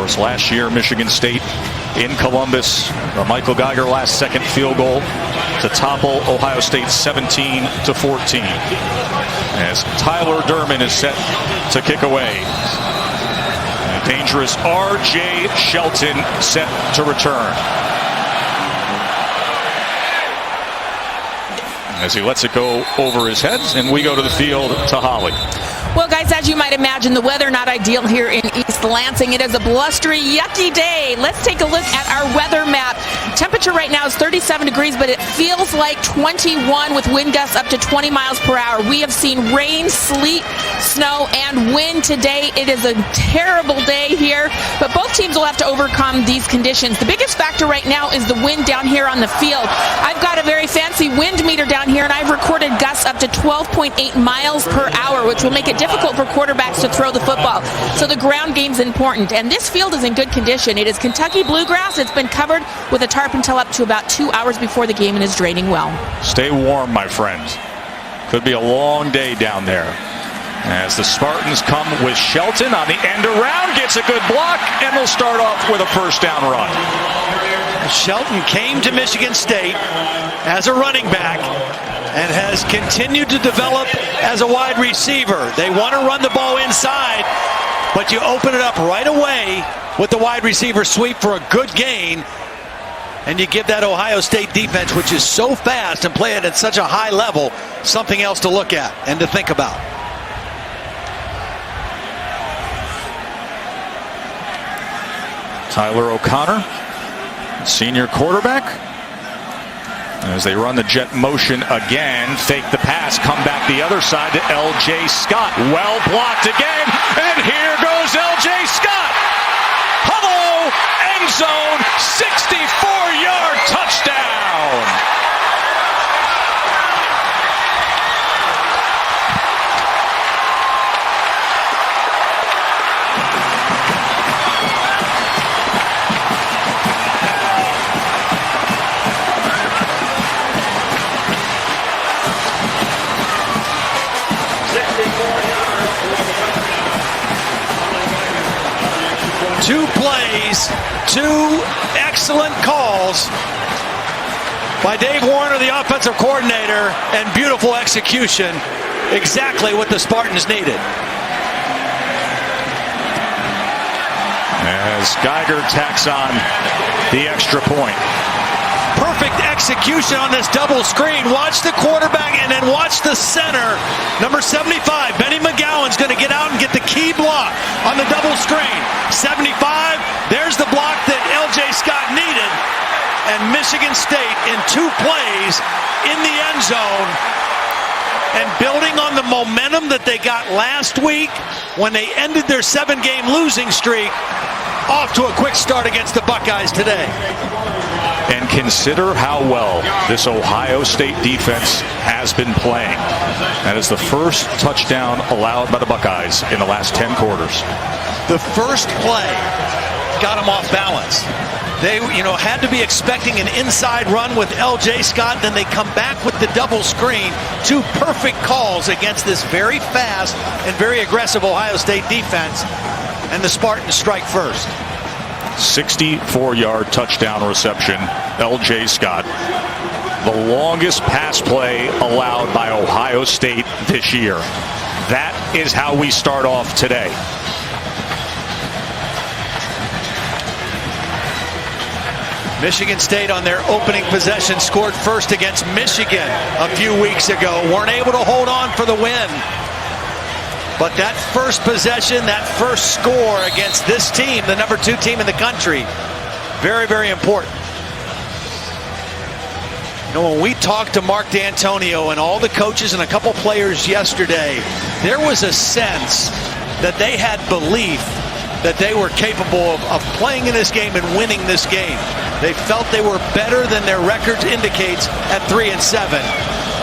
course, last year, Michigan State in Columbus. The Michael Geiger last-second field goal to topple Ohio State 17-14. As Tyler Durman is set to kick away. And dangerous R.J. Shelton set to return. As he lets it go over his head, and we go to the field to Holly. Well, guys, as you might imagine, the weather not ideal here in East Lansing. It is a blustery, yucky day. Let's take a look at our weather map. Temperature right now is 37 degrees, but it feels like 21 with wind gusts up to 20 miles per hour. We have seen rain, sleet, snow, and wind today. It is a terrible day here, but both teams will have to overcome these conditions. The biggest factor right now is the wind down here on the field. I've got a very fancy wind meter down here, and I've recorded gusts up to 12.8 miles per hour, which will make it difficult for quarterbacks to throw the football. So the ground game's important, and this field is in good condition. It is Kentucky bluegrass. It's been covered with a tarp until up to about 2 hours before the game and is draining well. Stay warm, my friends. Could be a long day down there. As the Spartans come with Shelton on the end around, gets a good block, and they'll start off with a first down run. Shelton came to Michigan State as a running back and has continued to develop as a wide receiver. They want to run the ball inside, but you open it up right away with the wide receiver sweep for a good gain, and you give that Ohio State defense, which is so fast and play it at such a high level, something else to look at and to think about. Tyler O'Connor, senior quarterback. As they run the jet motion again, fake the pass, come back the other side to L.J. Scott. Well blocked again, and here goes L.J. Scott. Hello, end zone, 64-yard touchdown. Two plays, two excellent calls by Dave Warner, the offensive coordinator, and beautiful execution. Exactly what the Spartans needed. As Geiger tacks on the extra point. Perfect execution on this double screen. Watch the quarterback and then watch the center. Number 75, Benny McGowan's going to get out and get the key block on the double screen. 75, there's the block that L.J. Scott needed. And Michigan State in two plays in the end zone. And building on the momentum that they got last week when they ended their 7-game losing streak, off to a quick start against the Buckeyes today. And consider how well this Ohio State defense has been playing. That is the first touchdown allowed by the Buckeyes in the last 10 quarters. The first play got them off balance. They, had to be expecting an inside run with L.J. Scott. Then they come back with the double screen. Two perfect calls against this very fast and very aggressive Ohio State defense. And the Spartans strike first. 64-yard touchdown reception, L.J. Scott. The longest pass play allowed by Ohio State this year. That is how we start off today. Michigan State on their opening possession scored first against Michigan a few weeks ago. Weren't able to hold on for the win. But that first possession, that first score against this team, the number 2 team in the country, very, very important. When we talked to Mark D'Antonio and all the coaches and a couple players yesterday, there was a sense that they had belief that they were capable of playing in this game and winning this game. They felt they were better than their record indicates at 3-7.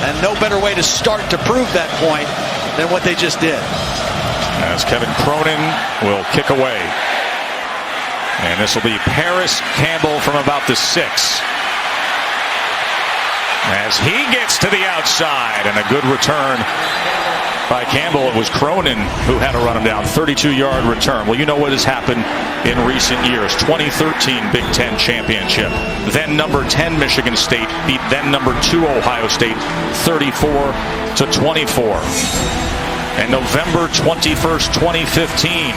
And no better way to start to prove that point than what they just did. As Kevin Cronin will kick away. And this will be Paris Campbell from about the 6. As he gets to the outside, and a good return by Campbell. It was Cronin who had to run him down. 32-yard return. Well, you know what has happened in recent years. 2013 Big Ten championship. Then number 10 Michigan State beat then number 2 Ohio State 34-24. And November 21st, 2015,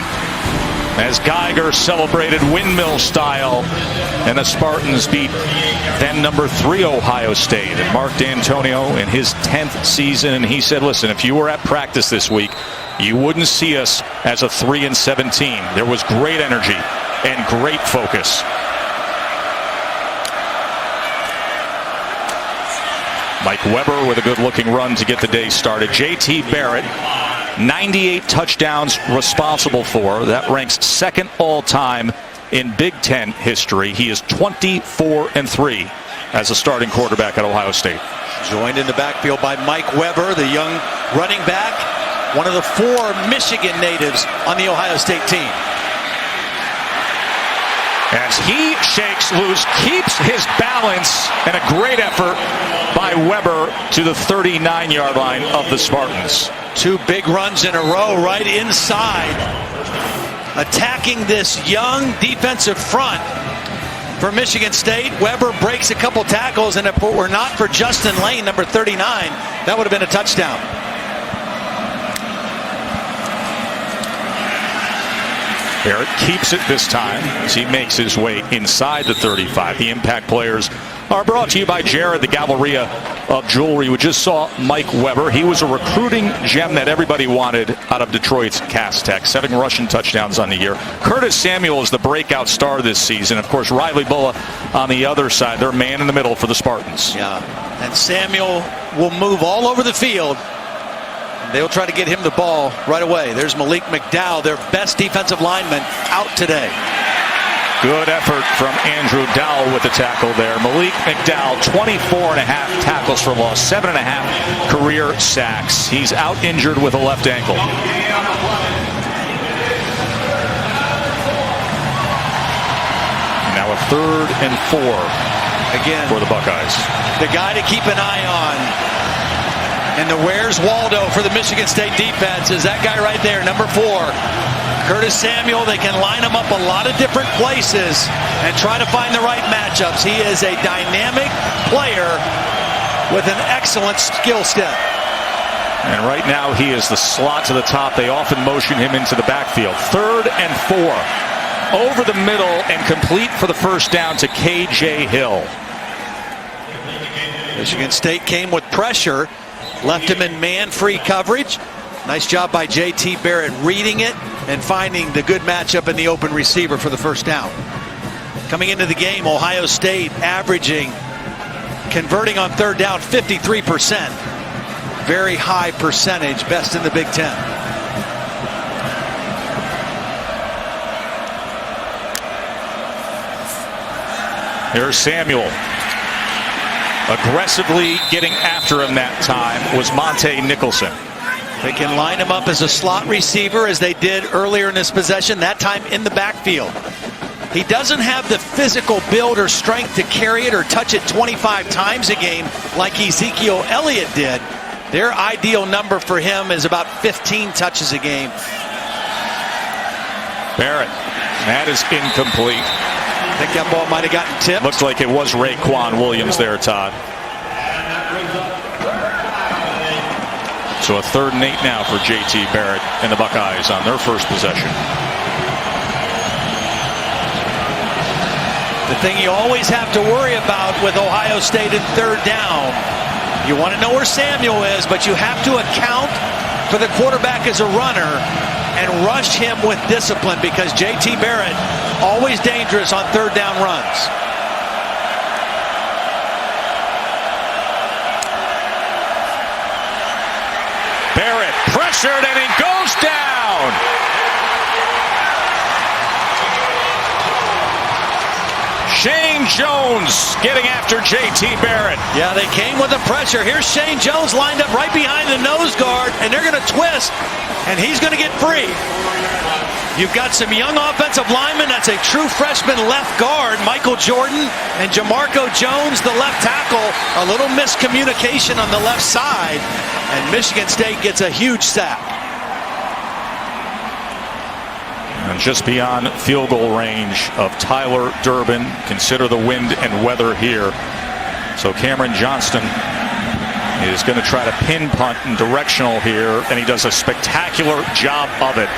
as Geiger celebrated windmill style, and the Spartans beat then number 3 Ohio State. And Mark D'Antonio in his 10th season, and he said, listen, if you were at practice this week, you wouldn't see us as a 3-7 team. There was great energy and great focus. Mike Weber with a good-looking run to get the day started. J.T. Barrett, 98 touchdowns responsible for. That ranks second all-time in Big Ten history. He is 24-3 as a starting quarterback at Ohio State. Joined in the backfield by Mike Weber, the young running back, one of the 4 Michigan natives on the Ohio State team. As he shakes loose, keeps his balance, and a great effort by Weber to the 39-yard line of the Spartans. 2 big runs in a row right inside, attacking this young defensive front for Michigan State. Weber breaks a couple tackles, and if it were not for Justin Lane, number 39, that would have been a touchdown. Barrett keeps it this time as he makes his way inside the 35. The impact players are brought to you by Jared, the Galleria of Jewelry. We just saw Mike Weber. He was a recruiting gem that everybody wanted out of Detroit's Cass Tech. 7 rushing touchdowns on the year. Curtis Samuel is the breakout star this season. Of course, Riley Bulla on the other side. They're man in the middle for the Spartans. Yeah, and Samuel will move all over the field. They'll try to get him the ball right away. There's Malik McDowell, their best defensive lineman, out today. Good effort from Andrew Dowell with the tackle there. Malik McDowell, 24.5 tackles for loss, 7.5 career sacks. He's out injured with a left ankle. Now a 3rd and 4 again for the Buckeyes. The guy to keep an eye on, and the Where's Waldo for the Michigan State defense is that guy right there, number 4. Curtis Samuel. They can line him up a lot of different places and try to find the right matchups. He is a dynamic player with an excellent skill set. And right now he is the slot to the top. They often motion him into the backfield. 3rd and 4. Over the middle and complete for the first down to K.J. Hill. Michigan State came with pressure. Left him in man-free coverage. Nice job by J.T. Barrett reading it and finding the good matchup in the open receiver for the first down. Coming into the game, Ohio State averaging, converting on 3rd down, 53%. Very high percentage, best in the Big Ten. Here's Samuel. Aggressively getting after him that time was Monte Nicholson. They can line him up as a slot receiver as they did earlier in this possession, that time in the backfield. He doesn't have the physical build or strength to carry it or touch it 25 times a game like Ezekiel Elliott did. Their ideal number for him is about 15 touches a game. Barrett, that is incomplete. I think that ball might have gotten tipped. Looks like it was Raekwon Williams there, Todd. So a 3rd and 8 now for J.T. Barrett and the Buckeyes on their first possession. The thing you always have to worry about with Ohio State in 3rd down, you want to know where Samuel is, but you have to account for the quarterback as a runner and rush him with discipline, because J.T. Barrett always dangerous on 3rd down runs. Barrett pressured and he goes down. Shane Jones getting after J.T. Barrett. Yeah, they came with the pressure. Here's Shane Jones lined up right behind the nose guard, and they're going to twist, and he's going to get free. You've got some young offensive linemen. That's a true freshman left guard, Michael Jordan, and Jamarco Jones, the left tackle. A little miscommunication on the left side, and Michigan State gets a huge sack. And just beyond field goal range of Tyler Durbin. Consider the wind and weather here. So Cameron Johnston is going to try to pin punt and directional here, and he does a spectacular job of it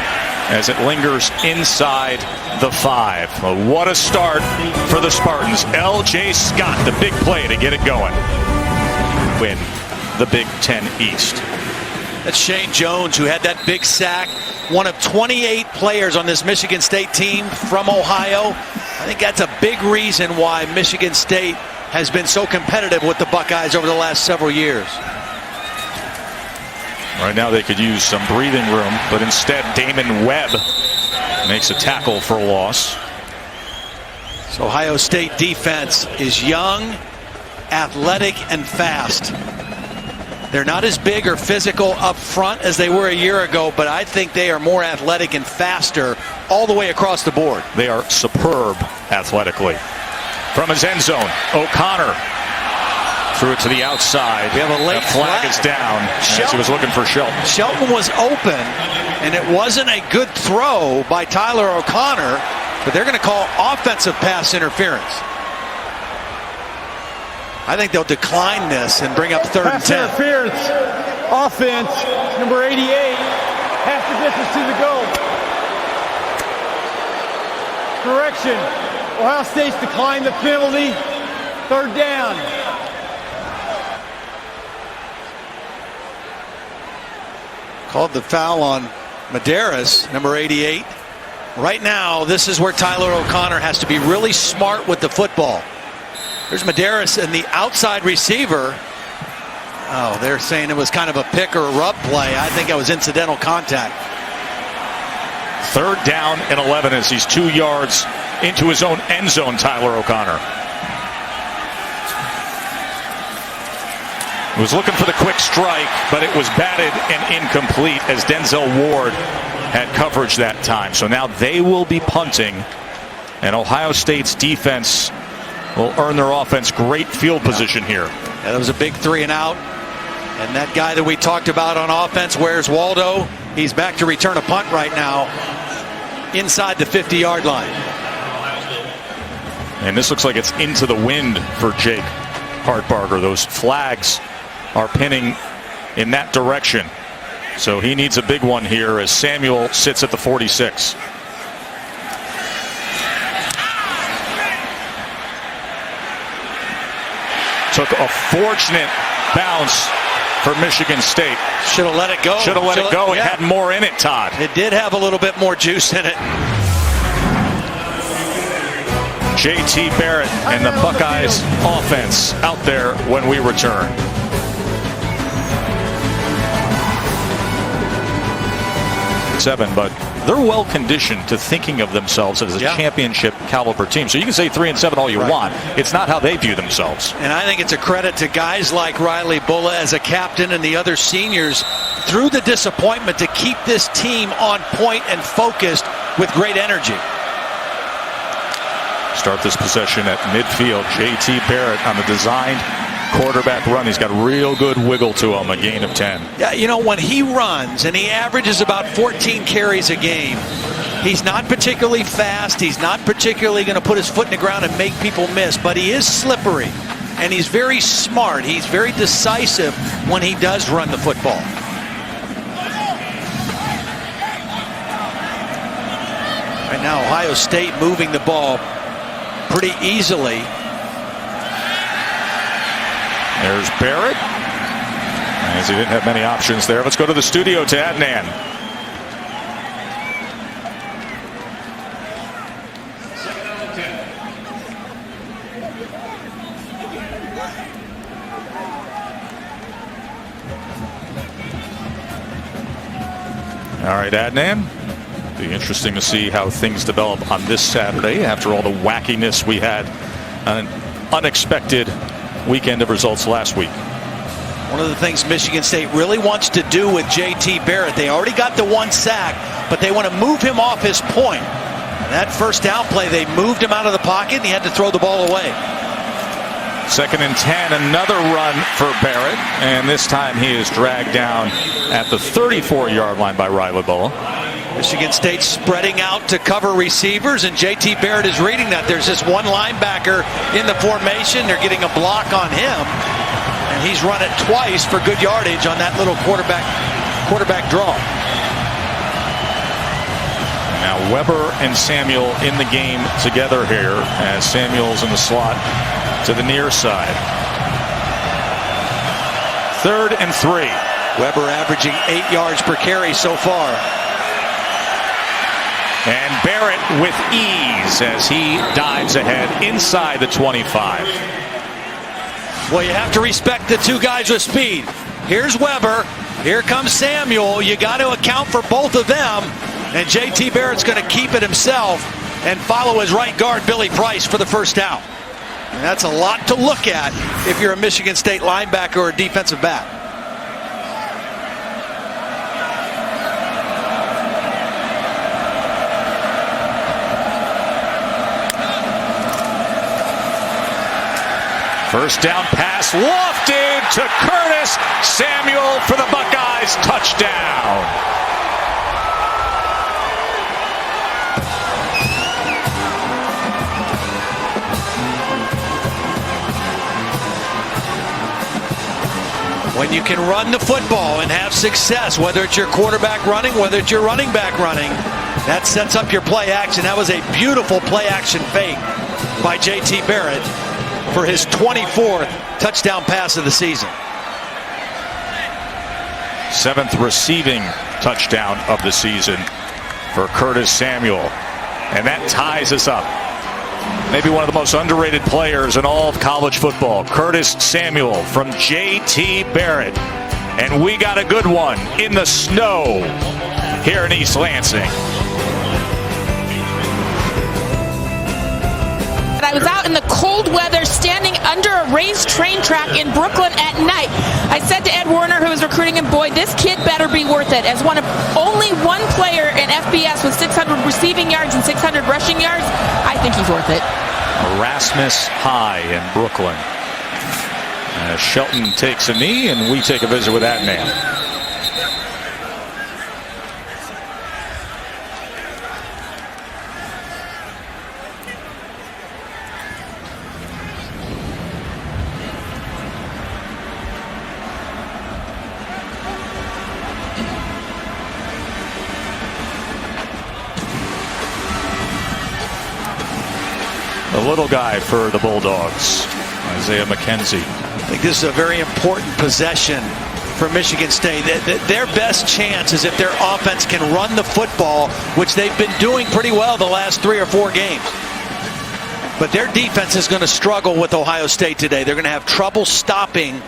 as it lingers inside the 5. Well, what a start for the Spartans. L.J. Scott, the big play to get it going. Win the Big Ten East. That's Shane Jones, who had that big sack. One of 28 players on this Michigan State team from Ohio. I think that's a big reason why Michigan State has been so competitive with the Buckeyes over the last several years. Right now they could use some breathing room, but instead Damon Webb makes a tackle for a loss. So Ohio State defense is young, athletic, and fast. They're not as big or physical up front as they were a year ago, but I think they are more athletic and faster all the way across the board. They are superb athletically. From his end zone, O'Connor threw it to the outside. We have a late flag is down as he was looking for Shelton. Shelton was open, and it wasn't a good throw by Tyler O'Connor, but they're going to call offensive pass interference. I think they'll decline this and bring up 3rd and 10. Pass interference, offense, number 88, half the distance to the goal. Correction, Ohio State's declined the penalty, 3rd down. Called the foul on Medeiros, number 88. Right now, this is where Tyler O'Connor has to be really smart with the football. There's Medeiros and the outside receiver. Oh, they're saying it was kind of a pick or a rub play. I think it was incidental contact. 3rd down and 11 as he's 2 yards into his own end zone, Tyler O'Connor. Was looking for the quick strike, but it was batted and incomplete as Denzel Ward had coverage that time. So now they will be punting, and Ohio State's defense will earn their offense great field position here. Yeah, that was a big 3 and out. And that guy that we talked about on offense, where's Waldo? He's back to return a punt right now inside the 50-yard line. And this looks like it's into the wind for Jake Hartbarger. Those flags are pinning in that direction. So he needs a big one here as Samuel sits at the 46. Took a fortunate bounce for Michigan State. Should have let it go. Should have let it go. It had more in it, Todd. It did have a little bit more juice in it. J.T. Barrett and the Buckeyes offense out there when we return. But they're well conditioned to thinking of themselves as a championship caliber team. So you can say 3-7 all you want. It's not how they view themselves. And I think it's a credit to guys like Riley Bulla as a captain and the other seniors through the disappointment to keep this team on point and focused with great energy. Start this possession at midfield. J.T. Barrett on the designed quarterback run. He's got real good wiggle to him, a gain of 10. Yeah, you know, when he runs and he averages about 14 carries a game, he's not particularly fast. He's not particularly going to put his foot in the ground and make people miss, but he is slippery and he's very smart. He's very decisive when he does run the football. Right now, Ohio State moving the ball pretty easily. There's Barrett, as he didn't have many options there. Let's go to the studio to Adnan. All right, Adnan. Be interesting to see how things develop on this Saturday after all the wackiness we had, an unexpected weekend of results last week. One of the things Michigan State really wants to do with J.T. Barrett, they already got the 1 sack, but they want to move him off his point. And that first down play, they moved him out of the pocket, and he had to throw the ball away. 2nd and 10, another run for Barrett, and this time he is dragged down at the 34-yard line by Riley Bull. Michigan State spreading out to cover receivers, and J.T. Barrett is reading that. There's this one linebacker in the formation. They're getting a block on him, and he's run it twice for good yardage on that little quarterback draw. Now Weber and Samuel in the game together here, as Samuel's in the slot to the near side. 3rd and 3. Weber averaging 8 yards per carry so far. And Barrett with ease as he dives ahead inside the 25. Well, you have to respect the two guys with speed. Here's Weber. Here comes Samuel. You got to account for both of them. And J.T. Barrett's going to keep it himself and follow his right guard, Billy Price, for the first down. And that's a lot to look at if you're a Michigan State linebacker or a defensive back. First down pass lofted to Curtis Samuel for the Buckeyes. Touchdown. When you can run the football and have success, whether it's your quarterback running, whether it's your running back running, that sets up your play action. That was a beautiful play action fake by J.T. Barrett for his 24th touchdown pass of the season. 7th receiving touchdown of the season for Curtis Samuel. And that ties us up. Maybe one of the most underrated players in all of college football, Curtis Samuel from J.T. Barrett. And we got a good one in the snow here in East Lansing. I was out in the cold weather standing under a raised train track in Brooklyn at night. I said to Ed Warner, who was recruiting him, boy, this kid better be worth it. As only one player in FBS with 600 receiving yards and 600 rushing yards, I think he's worth it. Erasmus High in Brooklyn. Shelton takes a knee, and we take a visit with that man. The little guy for the Bulldogs, Isaiah McKenzie. I think this is a very important possession for Michigan State. Their best chance is if their offense can run the football, which they've been doing pretty well the last 3 or 4 games. But their defense is going to struggle with Ohio State today. They're going to have trouble stopping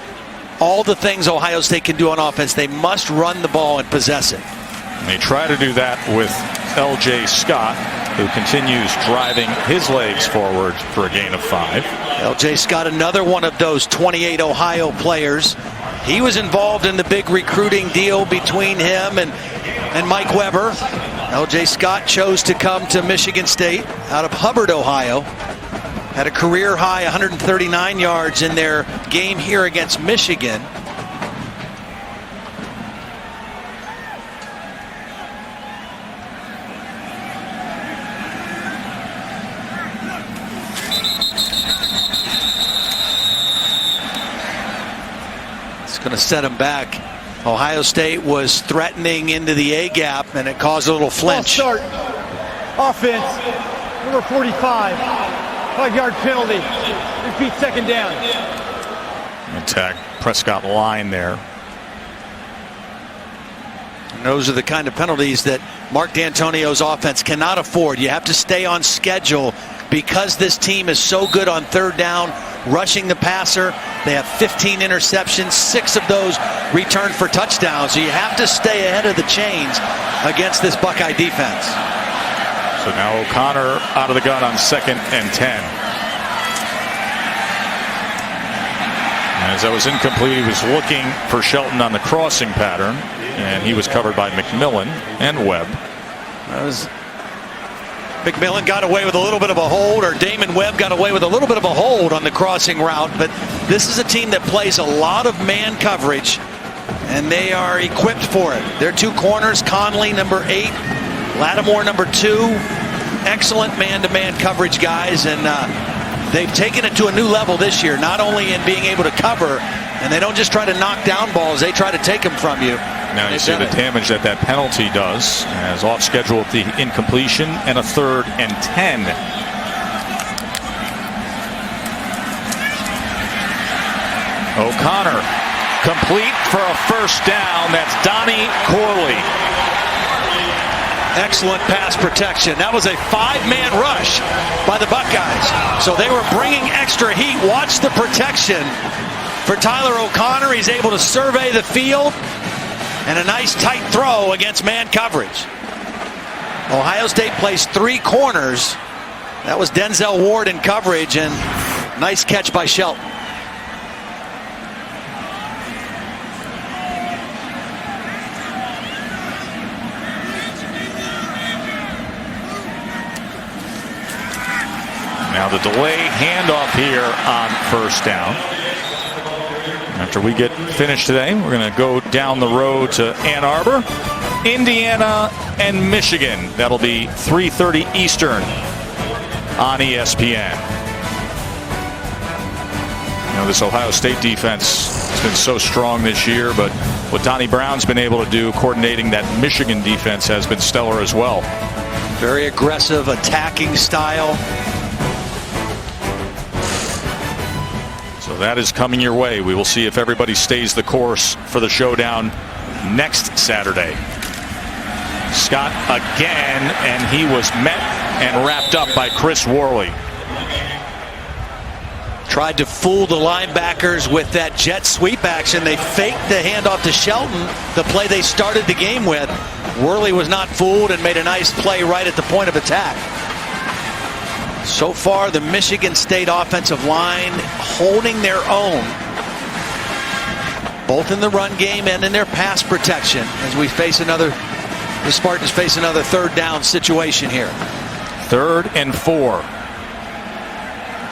all the things Ohio State can do on offense. They must run the ball and possess it. And they try to do that with L.J. Scott, who continues driving his legs forward for a gain of 5. L.J. Scott, another one of those 28 Ohio players. He was involved in the big recruiting deal between him and Mike Weber. L.J. Scott chose to come to Michigan State out of Hubbard, Ohio. Had a career high 139 yards in their game here against Michigan. Going to set him back. Ohio State was threatening into the A gap, and it caused a little flinch. Start. Offense, number 45. 5-yard penalty. Repeat, 2nd down. Attack Prescott line there. And those are the kind of penalties that Mark D'Antonio's offense cannot afford. You have to stay on schedule because this team is so good on 3rd down, rushing the passer. They have 15 interceptions, 6 of those returned for touchdowns. So you have to stay ahead of the chains against this Buckeye defense. So now O'Connor out of the gun on 2nd and 10. As that was incomplete, he was looking for Shelton on the crossing pattern, and he was covered by McMillan and Webb. McMillan got away with a little bit of a hold, or Damon Webb got away with a little bit of a hold on the crossing route, but this is a team that plays a lot of man coverage, and they are equipped for it. Their two corners, Conley, number 8, Lattimore, number 2, excellent man-to-man coverage guys, and they've taken it to a new level this year, not only in being able to cover, and they don't just try to knock down balls, they try to take them from you. Now you see the damage that penalty does, as off schedule with the incompletion and a 3rd and 10. O'Connor complete for a first down. That's Donnie Corley. Excellent pass protection. That was a 5-man rush by the Buckeyes. So they were bringing extra heat. Watch the protection for Tyler O'Connor. He's able to survey the field. And a nice tight throw against man coverage. Ohio State plays 3 corners. That was Denzel Ward in coverage, and nice catch by Shelton. Now the delay handoff here on first down. After we get finished today, we're going to go down the road to Ann Arbor, Indiana, and Michigan. That'll be 3:30 Eastern on ESPN. You know, this Ohio State defense has been so strong this year, but what Donnie Brown's been able to do coordinating that Michigan defense has been stellar as well. Very aggressive attacking style. So that is coming your way. We will see if everybody stays the course for the showdown next Saturday. Scott again, and he was met and wrapped up by Chris Worley. Tried to fool the linebackers with that jet sweep action. They faked the handoff to Shelton, the play they started the game with. Worley was not fooled and made a nice play right at the point of attack. So far, the Michigan State offensive line holding their own, both in the run game and in their pass protection, as we face the Spartans face another 3rd down situation here. 3rd and 4.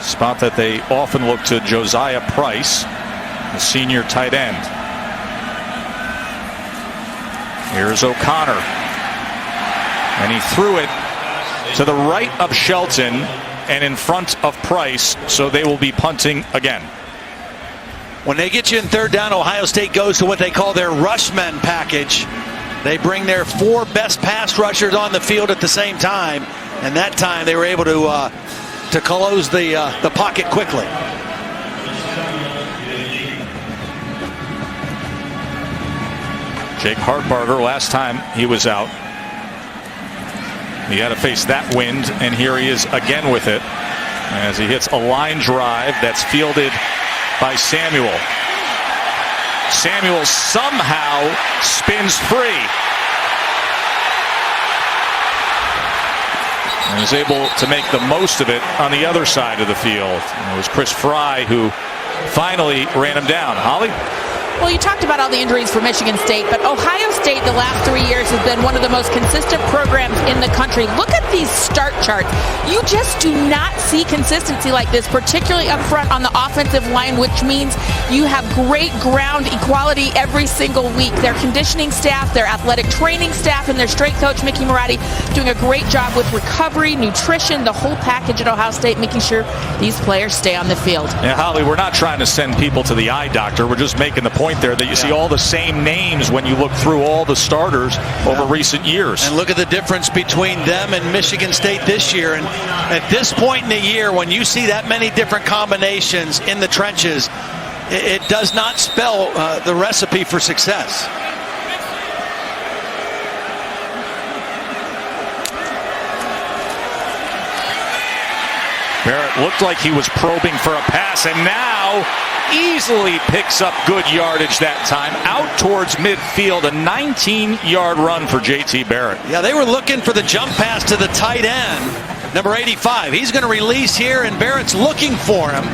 Spot that they often look to Josiah Price, the senior tight end. Here's O'Connor, and he threw it to the right of Shelton and in front of Price, so they will be punting again. When they get you in 3rd down, Ohio State goes to what they call their rushman package. They bring their 4 best pass rushers on the field at the same time, and that time they were able to close the pocket quickly. Jake Hartbarger, last time he was out, he had to face that wind, and here he is again with it as he hits a line drive that's fielded by Samuel. Samuel somehow spins free and is able to make the most of it on the other side of the field. And it was Chris Fry who finally ran him down. Holly? Well, you talked about all the injuries for Michigan State, but Ohio State the last 3 years has been one of the most consistent programs in the country. Look at these start charts. You just do not see consistency like this, particularly up front on the offensive line, which means you have great ground equality every single week. Their conditioning staff, their athletic training staff, and their strength coach, Mickey Marotti, doing a great job with recovery, nutrition, the whole package at Ohio State, making sure these players stay on the field. Yeah, Holly, we're not trying to send people to the eye doctor. We're just making the point there that you see all the same names when you look through all the starters over recent years. And look at the difference between them and Michigan State this year. And at this point in the year, when you see that many different combinations in the trenches, it does not spell the recipe for success. Barrett looked like he was probing for a pass, and now easily picks up good yardage that time out towards midfield. A 19-yard run for J.T. Barrett. Yeah, they were looking for the jump pass to the tight end, number 85. He's going to release here, and Barrett's looking for him.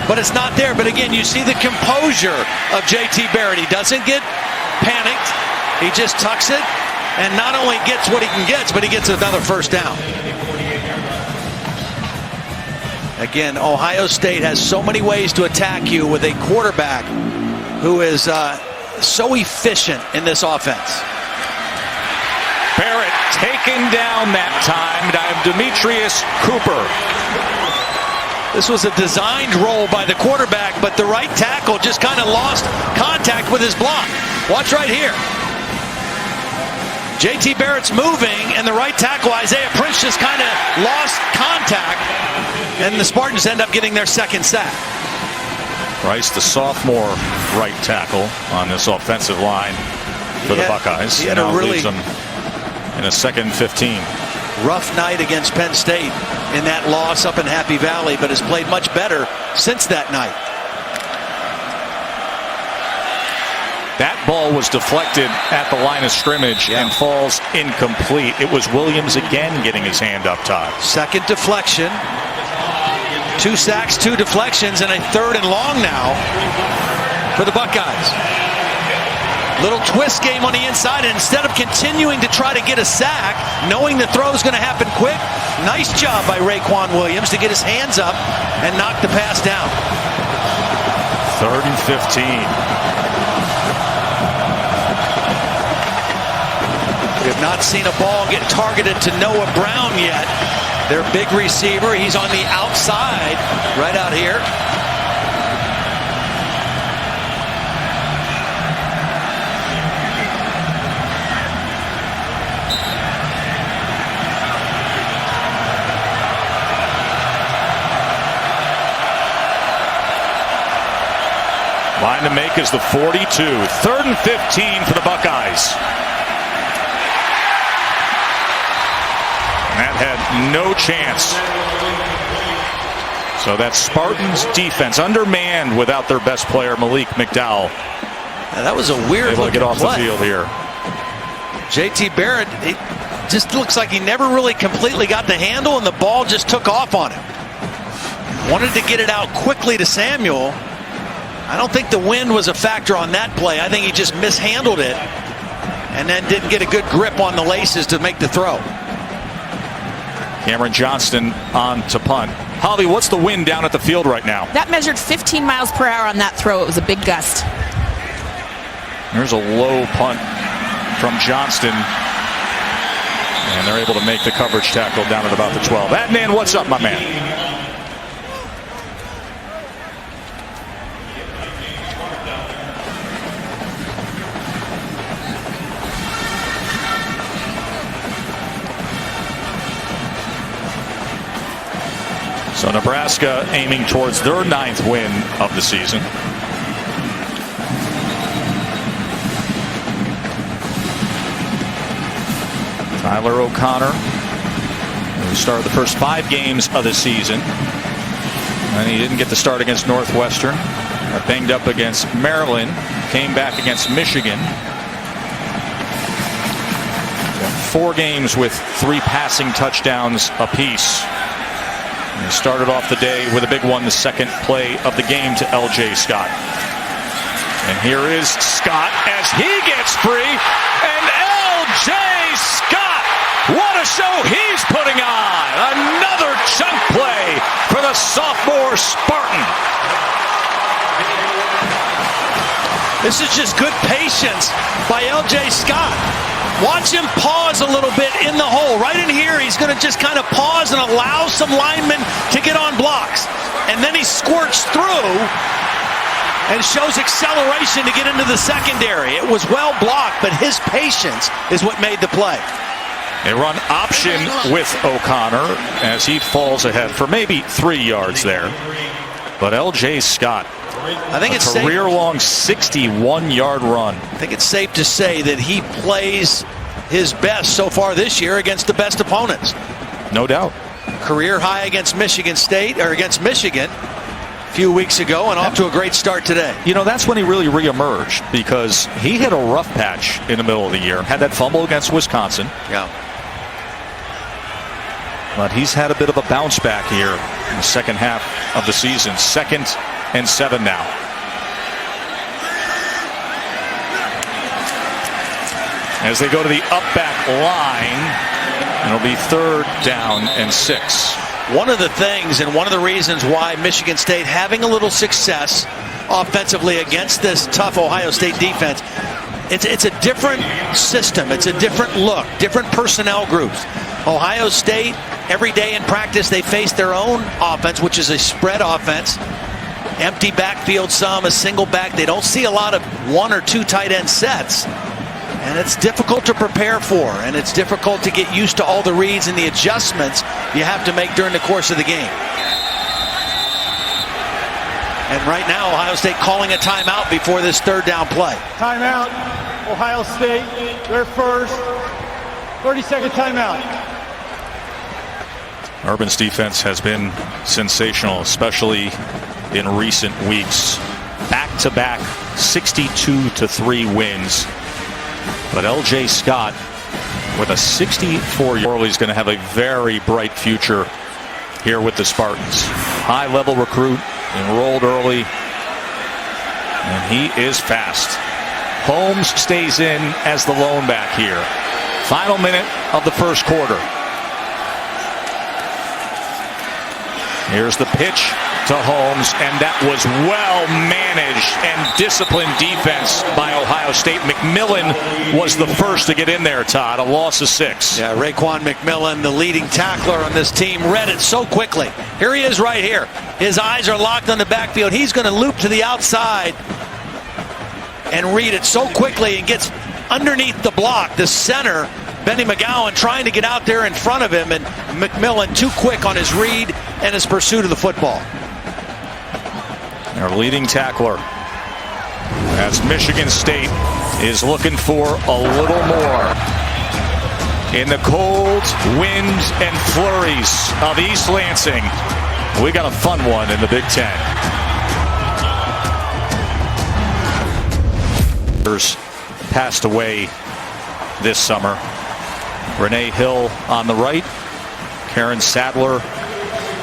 but it's not there. But again, you see the composure of JT Barrett. He doesn't get panicked. He just tucks it and not only gets what he can get, but he gets another first down. Again, Ohio State has so many ways to attack you with a quarterback who is so efficient in this offense. Barrett taken down that time by Demetrius Cooper. This was a designed roll by the quarterback, but the right tackle just kind of lost contact with his block. Watch right here. JT Barrett's moving, and the right tackle, Isaiah Prince, just kind of lost contact, and the Spartans end up getting their second sack. Price, the sophomore right tackle on this offensive line for the Buckeyes. He had a really in a 2nd and 15. Rough night against Penn State in that loss up in Happy Valley, but has played much better since that night. That ball was deflected at the line of scrimmage and falls incomplete. It was Williams again getting his hand up top. Second deflection. 2 sacks, 2 deflections, and a 3rd and long now for the Buckeyes. Little twist game on the inside, and instead of continuing to try to get a sack, knowing the throw is going to happen quick, nice job by Raekwon Williams to get his hands up and knock the pass down. 3rd and 15. We have not seen a ball get targeted to Noah Brown yet. Their big receiver, he's on the outside, right out here. Line to make is the 42. 3rd and 15 for the Buckeyes. And that had no chance. So that's Spartans defense undermanned without their best player, Malik McDowell. Now that was a weird able to get off play. the field here. JT Barrett, it just looks like he never really completely got the handle, and the ball just took off on him. Wanted to get it out quickly to Samuel. I don't think the wind was a factor on that play. I think he just mishandled it and then didn't get a good grip on the laces to make the throw. Cameron Johnston on to punt. Holly, what's the wind down at the field right now? That measured 15 miles per hour on that throw. It was a big gust. There's a low punt from Johnston. And they're able to make the coverage tackle down at about the 12. Adnan, what's up, my man? So Nebraska aiming towards their 9th win of the season. Tyler O'Connor, who started the first 5 games of the season. And he didn't get the start against Northwestern. Got banged up against Maryland. Came back against Michigan. Got 4 games with 3 passing touchdowns apiece. He started off the day with a big one, the second play of the game to L.J. Scott. And here is Scott as he gets free. And L.J. Scott, what a show he's putting on. Another chunk play for the sophomore Spartan. This is just good patience by L.J. Scott. Watch him pause a little bit in the hole. Right in here, he's going to just kind of pause and allow some linemen to get on blocks. And then he squirts through and shows acceleration to get into the secondary. It was well blocked, but his patience is what made the play. They run option with O'Connor as he falls ahead for maybe 3 yards there. But L.J. Scott, I think it's career-long 61-yard run. I think it's safe to say that he plays his best so far this year against the best opponents. No doubt. Career high against Michigan State, or against Michigan a few weeks ago, and off to a great start today. You know, that's when he really reemerged, because he had a rough patch in the middle of the year. Had that fumble against Wisconsin. Yeah. But he's had a bit of a bounce back here in the second half of the season. Second and 7 now. As they go to the up back line, it'll be 3rd down and 6. One of the things and one of the reasons why Michigan State having a little success offensively against this tough Ohio State defense, it's a different system. It's a different look, different personnel groups. Ohio State, every day in practice, they face their own offense, which is a spread offense. Empty backfield, some, a single back. They don't see a lot of 1 or 2 tight end sets. And it's difficult to prepare for, and it's difficult to get used to all the reads and the adjustments you have to make during the course of the game. And right now, Ohio State calling a timeout before this 3rd down play. Timeout. Ohio State, their first. 30-second timeout. Urban's defense has been sensational, especially in recent weeks. Back-to-back 62-3 wins. But L.J. Scott, with a 64-year-old, he's going to have a very bright future here with the Spartans. High-level recruit, enrolled early, and he is fast. Holmes stays in as the lone back here. Final minute of the first quarter. Here's the pitch to Holmes, and that was well managed and disciplined defense by Ohio State. McMillan was the first to get in there, Todd. A loss of 6. Yeah, Raekwon McMillan, the leading tackler on this team, read it so quickly. Here he is right here. His eyes are locked on the backfield. He's going to loop to the outside and read it so quickly and gets underneath the block. The center, Benny McGowan, trying to get out there in front of him, and McMillan too quick on his read and his pursuit of the football. Our leading tackler, as Michigan State is looking for a little more in the cold winds and flurries of East Lansing. We got a fun one in the Big Ten. Passed away this summer. Renee Hill on the right, Karen Sadler,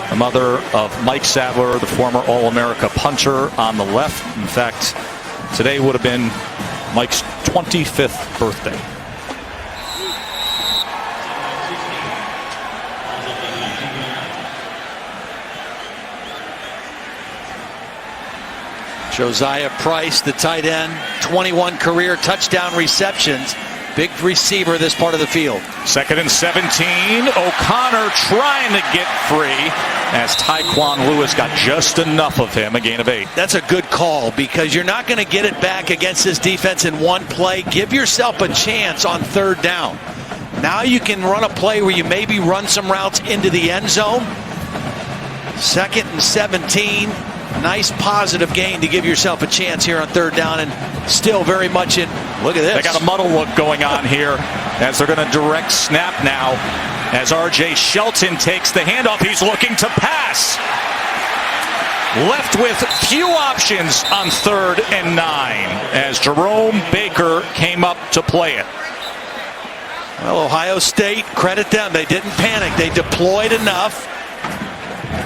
the mother of Mike Sadler, the former All-America punter, on the left. In fact, today would have been Mike's 25th birthday. Josiah Price, the tight end, 21 career touchdown receptions. Big receiver this part of the field. 2nd and 17. O'Connor trying to get free as Tyquan Lewis got just enough of him, a gain of 8. That's a good call because you're not going to get it back against this defense in one play. Give yourself a chance on 3rd down. Now you can run a play where you maybe run some routes into the end zone. 2nd and 17. Nice positive gain to give yourself a chance here on 3rd down, and still very much in. Look at this. They got a muddle look going on here as they're going to direct snap now as R.J. Shelton takes the handoff. He's looking to pass. Left with few options on 3rd and 9 as Jerome Baker came up to play it. Well, Ohio State, credit them. They didn't panic. They deployed enough.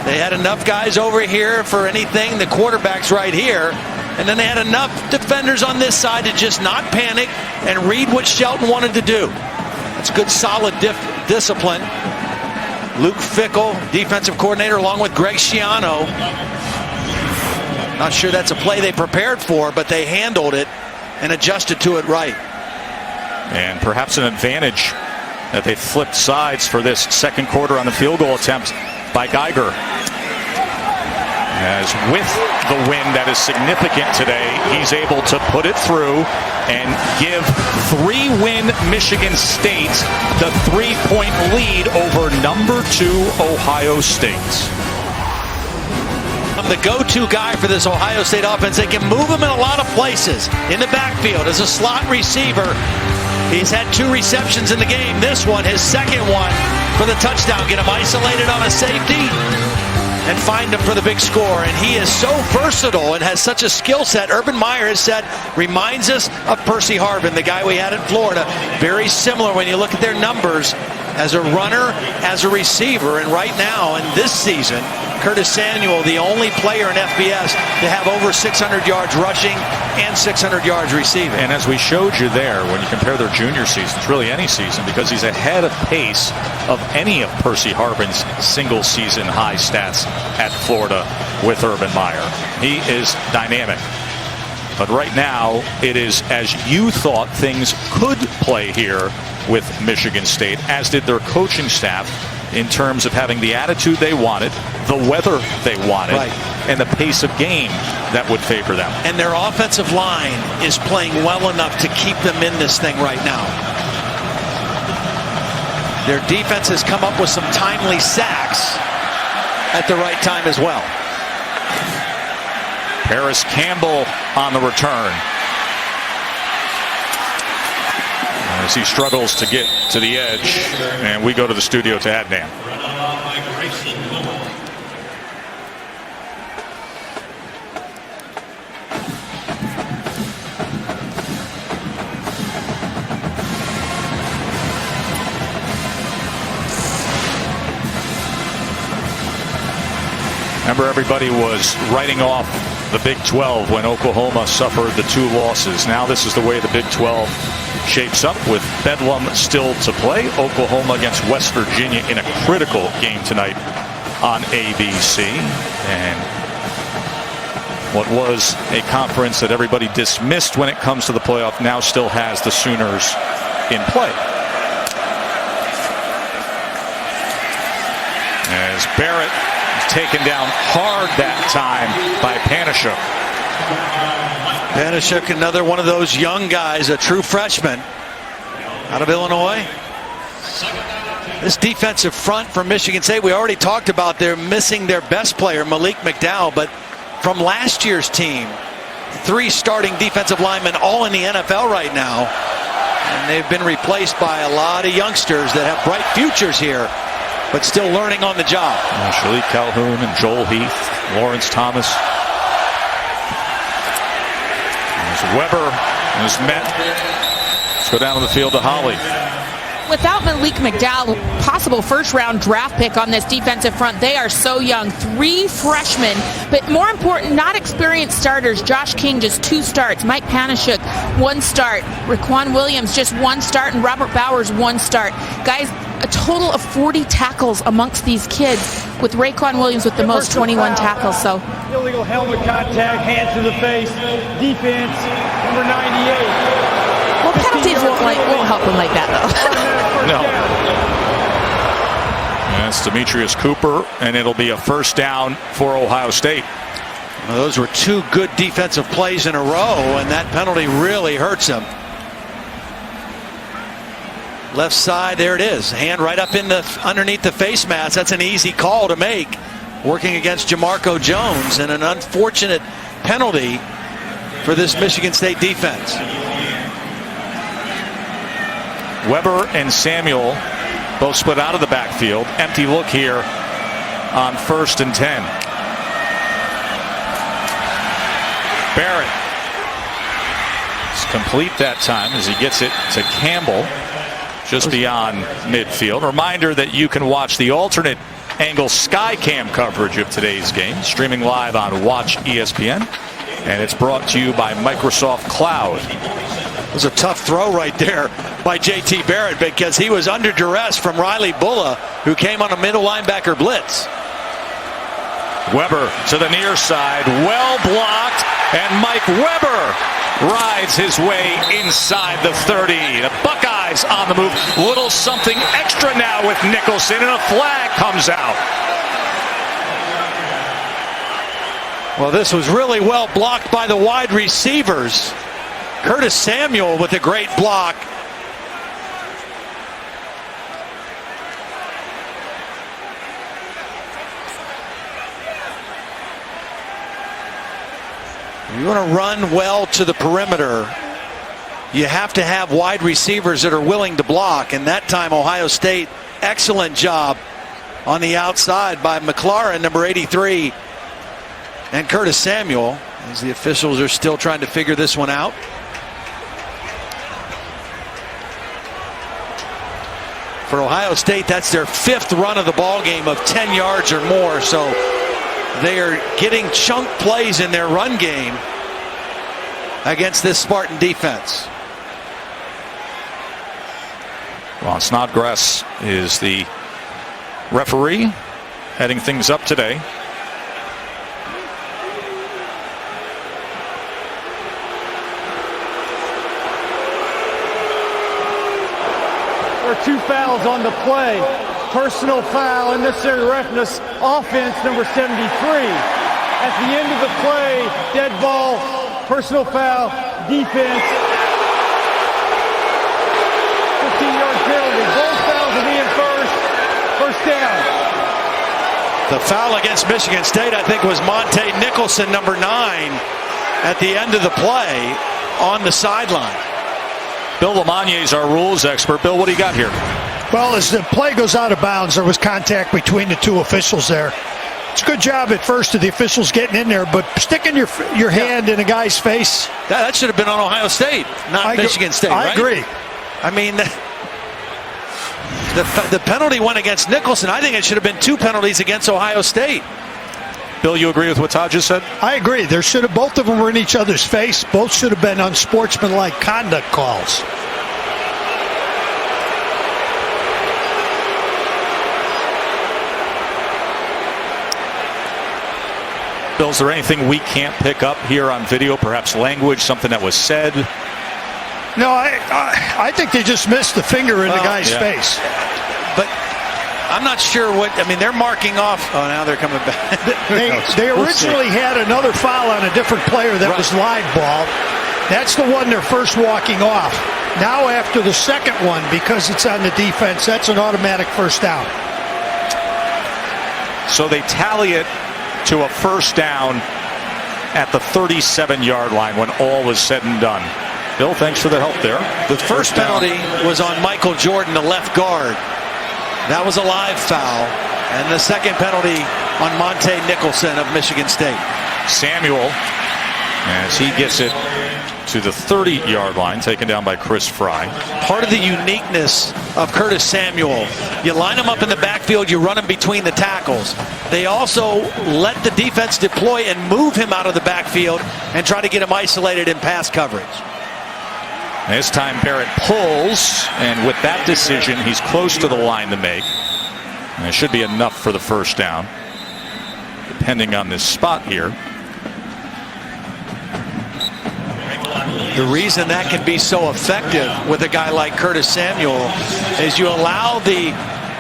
They had enough guys over here for anything. The quarterback's right here. And then they had enough defenders on this side to just not panic and read what Shelton wanted to do. That's good, solid discipline. Luke Fickell, defensive coordinator, along with Greg Schiano. Not sure that's a play they prepared for, but they handled it and adjusted to it right. And perhaps an advantage that they flipped sides for this 2nd quarter on the field goal attempt by Geiger. As with the win that is significant today, he's able to put it through and give 3-win Michigan State the 3-point lead over number 2 Ohio State. I'm the go-to guy for this Ohio State offense. They can move him in a lot of places. In the backfield as a slot receiver. He's had 2 receptions in the game. This one, his 2nd one for the touchdown. Get him isolated on a safety and find him for the big score. And he is so versatile and has such a skill set. Urban Meyer has said, reminds us of Percy Harvin, the guy we had in Florida. Very similar when you look at their numbers as a runner, as a receiver. And right now in this season, Curtis Samuel, the only player in FBS to have over 600 yards rushing and 600 yards receiving. And as we showed you there, when you compare their junior seasons, really any season, because he's ahead of pace of any of Percy Harvin's single season high stats at Florida with Urban Meyer. He is dynamic. But right now, it is as you thought things could play here with Michigan State, as did their coaching staff, in terms of having the attitude they wanted, the weather they wanted, and the pace of game that would favor them. And their offensive line is playing well enough to keep them in this thing right now. Their defense has come up with some timely sacks at the right time as well. Paris Campbell on the return, as he struggles to get to the edge, and we go to the studio to Adnan. Remember, everybody was writing off the Big 12 when Oklahoma suffered the 2 losses. Now this is the way the Big 12 shapes up, with Bedlam still to play. Oklahoma against West Virginia in a critical game tonight on ABC. And what was a conference that everybody dismissed when it comes to the playoff now still has the Sooners in play. As Barrett is taken down hard that time by Panashuk. Panashuk, another one of those young guys, a true freshman out of Illinois. This defensive front for Michigan State, we already talked about, they're missing their best player, Malik McDowell, but from last year's team, 3 starting defensive linemen, all in the NFL right now, and they've been replaced by a lot of youngsters that have bright futures here, but still learning on the job. Shalik Calhoun and Joel Heath, Lawrence Thomas. Weber is met. Let's go down to the field to Holly. Without Malik McDowell, possible first-round draft pick on this defensive front, they are so young. 3 freshmen, but more important, not experienced starters. Josh King, just 2 starts. Mike Panashuk, 1 start. Raquan Williams, just 1 start. And Robert Bowers, 1 start. Guys, a total of 40 tackles amongst these kids, with Raquan Williams with the most, 21 tackles. So illegal helmet contact, hands to the face, defense, number 98. Well, penalties won't help him like that, though. No. That's Demetrius Cooper, and it'll be a first down for Ohio State. Well, those were 2 good defensive plays in a row, and that penalty really hurts him. Left side, there it is. Hand right up in the underneath the face mask. That's an easy call to make, working against Jamarco Jones, and an unfortunate penalty for this Michigan State defense. Weber and Samuel both split out of the backfield. Empty look here on 1st and 10. Barrett is complete that time as he gets it to Campbell just beyond midfield. Reminder that you can watch the alternate angle Skycam coverage of today's game, streaming live on Watch ESPN, and it's brought to you by Microsoft Cloud. It was a tough throw right there by J.T. Barrett, because he was under duress from Riley Bulla, who came on a middle linebacker blitz. Weber to the near side, well blocked, and Mike Weber rides his way inside the 30. The Buckeyes on the move. Little something extra now with Nicholson, and a flag comes out. Well, this was really well blocked by the wide receivers. Curtis Samuel with a great block. You want to run well to the perimeter, you have to have wide receivers that are willing to block. And that time, Ohio State, excellent job on the outside by McLaurin, number 83, and Curtis Samuel, as the officials are still trying to figure this one out. For Ohio State, that's their 5th run of the ball game of 10 yards or more. So they are getting chunk plays in their run game against this Spartan defense. Ron Snodgrass is the referee, heading things up today. There are 2 fouls on the play. Personal foul and necessary roughness, offense number 73. At the end of the play, dead ball, personal foul, defense, 15-yard penalty. Both fouls will be in first down. The foul against Michigan State, I think, was Monte Nicholson, number 9, at the end of the play on the sideline. Bill Lamagna is our rules expert. Bill, what do you got here? Well, as the play goes out of bounds, there was contact between the 2 officials there. It's a good job at first of the officials getting in there, but sticking your hand in a guy's face. That should have been on Ohio State, not Michigan State, right? I agree. I mean, the penalty went against Nicholson. I think it should have been 2 penalties against Ohio State. Bill, you agree with what Todd just said? I agree. There should have, both of them were in each other's face. Both should have been unsportsmanlike conduct calls. Bill, is there anything we can't pick up here on video? Perhaps language, something that was said? No, I think they just missed the finger in the guy's face. But I'm not sure what, I mean, they're marking off. Oh, now they're coming back. They originally had another foul on a different player that was live ball. That's the one they're first walking off. Now after the second one, because it's on the defense, that's an automatic first down. So they tally it to a first down at the 37-yard line when all was said and done. Bill, thanks for the help there. The first penalty was on Michael Jordan, the left guard. That was a live foul. And the second penalty on Monte Nicholson of Michigan State. Samuel, as he gets it to the 30-yard line, taken down by Chris Fry. Part of the uniqueness of Curtis Samuel, you line him up in the backfield, you run him between the tackles. They also let the defense deploy and move him out of the backfield and try to get him isolated in pass coverage. This time Barrett pulls, and with that decision, he's close to the line to make. And it should be enough for the first down, depending on this spot here. The reason that can be so effective with a guy like Curtis Samuel is you allow the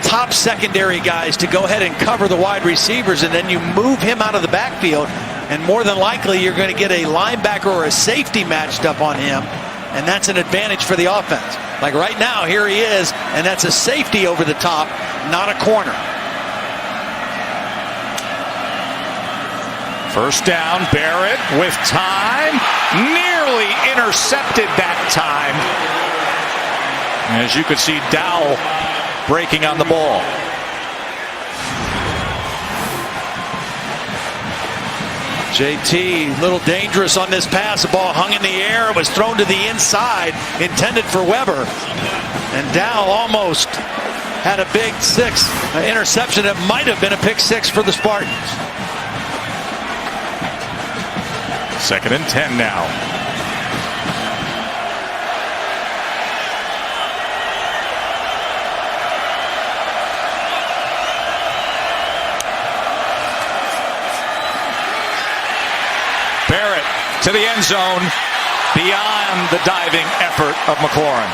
top secondary guys to go ahead and cover the wide receivers, and then you move him out of the backfield, and more than likely you're going to get a linebacker or a safety matched up on him, and that's an advantage for the offense. Like right now, here he is, and that's a safety over the top, not a corner. First down, Barrett with time, nearly intercepted that time. As you could see, Dowell breaking on the ball. JT, a little dangerous on this pass. The ball hung in the air. It was thrown to the inside, intended for Weber. And Dowell almost had a big interception that might have been a pick six for the Spartans. 2nd and 10 now. Barrett to the end zone, beyond the diving effort of McLaurin.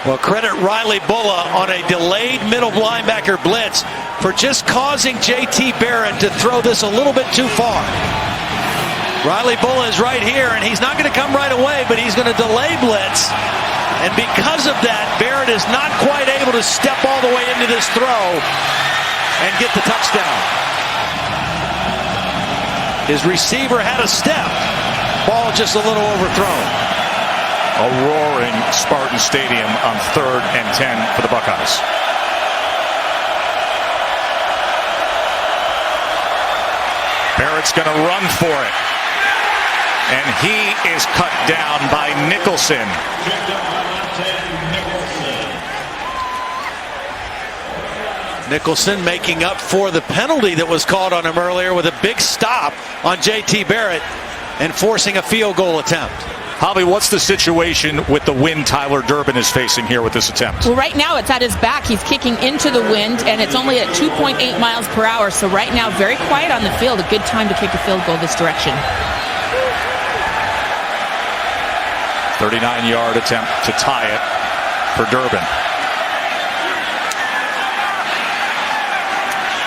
Well, credit Riley Bulla on a delayed middle linebacker blitz for just causing JT Barrett to throw this a little bit too far. Riley Bulla is right here, and he's not going to come right away, but he's going to delay blitz. And because of that, Barrett is not quite able to step all the way into this throw and get the touchdown. His receiver had a step. Ball just a little overthrown. A roaring Spartan Stadium on 3rd and 10 for the Buckeyes. Barrett's going to run for it. And he is cut down by Nicholson. Nicholson making up for the penalty that was called on him earlier with a big stop on J.T. Barrett and forcing a field goal attempt. Holly, what's the situation with the wind Tyler Durbin is facing here with this attempt? Well, right now it's at his back. He's kicking into the wind, and it's only at 2.8 miles per hour. So right now, very quiet on the field. A good time to kick a field goal this direction. 39-yard attempt to tie it for Durbin.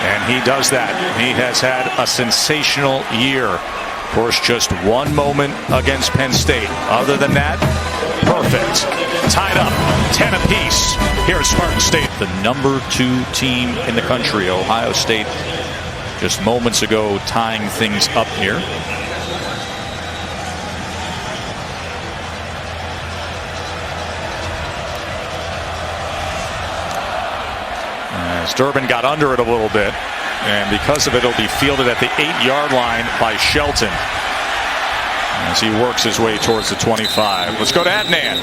And he does that. He has had a sensational year. Of course, just one moment against Penn State. Other than that, perfect. Tied up, 10 apiece here at Spartan State. The number 2 team in the country, Ohio State, just moments ago tying things up here. As Durbin got under it a little bit, and because of it, it'll be fielded at the 8-yard line by Shelton as he works his way towards the 25. Let's go to Adnan.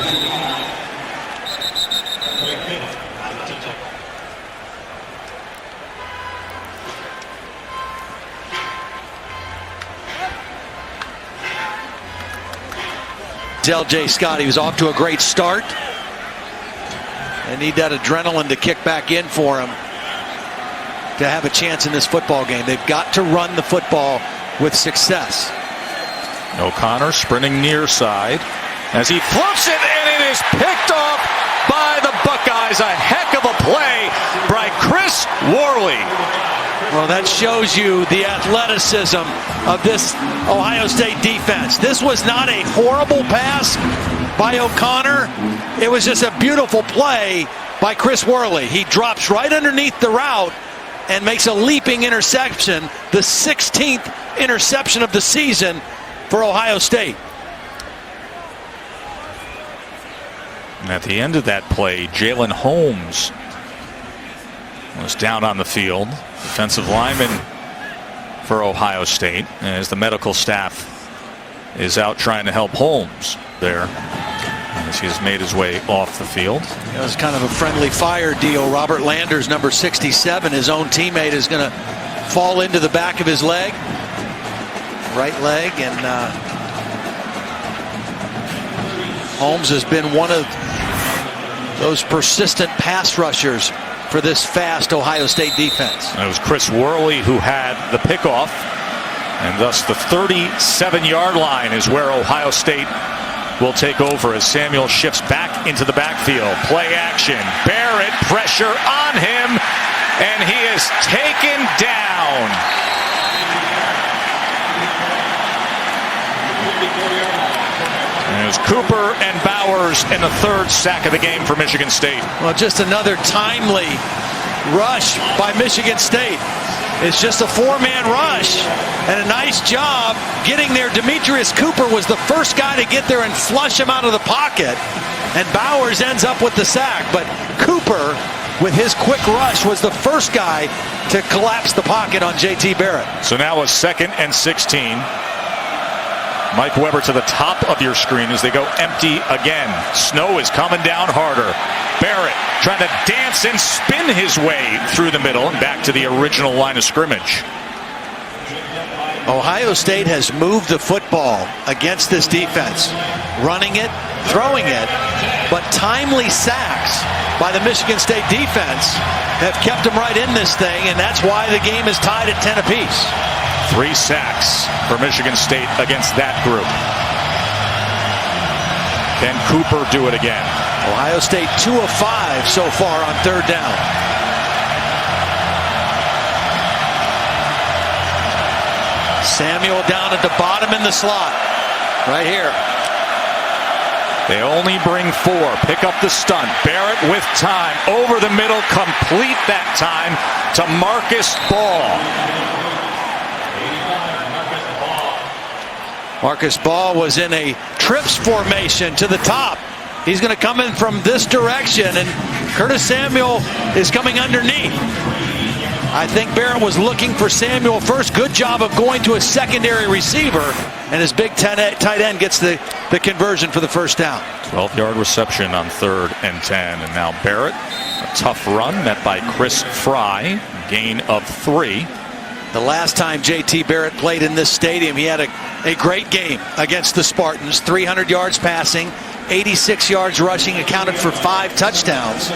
L.J. Scott, he was off to a great start. They need that adrenaline to kick back in for him to have a chance in this football game. They've got to run the football with success. O'Connor sprinting near side as he flips it, and it is picked off by the Buckeyes. A heck of a play by Chris Worley. Well, that shows you the athleticism of this Ohio State defense. This was not a horrible pass by O'Connor. It was just a beautiful play by Chris Worley. He drops right underneath the route and makes a leaping interception, the 16th interception of the season for Ohio State. And at the end of that play, Jalen Holmes was down on the field. Defensive lineman for Ohio State, as the medical staff is out trying to help Holmes there as he has made his way off the field. It was kind of a friendly fire deal. Robert Landers, number 67, his own teammate, is going to fall into the back of his leg, right leg, and Holmes has been one of those persistent pass rushers for this fast Ohio State defense. It was Chris Worley who had the pickoff, and thus the 37-yard line is where Ohio State will take over as Samuel shifts back into the backfield. Play action. Barrett, pressure on him, and he is taken down. And it was Cooper and Bowers in the 3rd sack of the game for Michigan State. Well, just another timely rush by Michigan State. It's just a 4-man rush, and a nice job getting there. Demetrius Cooper was the first guy to get there and flush him out of the pocket, and Bowers ends up with the sack. But Cooper, with his quick rush, was the first guy to collapse the pocket on J.T. Barrett. So now a 2nd and 16. Mike Weber to the top of your screen as they go empty again. Snow is coming down harder. Barrett trying to dance and spin his way through the middle and back to the original line of scrimmage. Ohio State has moved the football against this defense, running it, throwing it, but timely sacks by the Michigan State defense have kept them right in this thing, and that's why the game is tied at 10 apiece. 3 sacks for Michigan State against that group. Can Cooper do it again? Ohio State 2 of 5 so far on 3rd down. Samuel down at the bottom in the slot. Right here. They only bring 4. Pick up the stunt. Barrett with time. Over the middle. Complete that time to Marcus Ball. Marcus Ball was in a trips formation to the top. He's going to come in from this direction, and Curtis Samuel is coming underneath. I think Barrett was looking for Samuel first. Good job of going to a secondary receiver. And his big tight end gets the conversion for the first down. 12-yard reception on 3rd and 10. And now Barrett, a tough run met by Chris Fry. Gain of 3. The last time J.T. Barrett played in this stadium, he had a great game against the Spartans. 300 yards passing, 86 yards rushing, accounted for 5 touchdowns.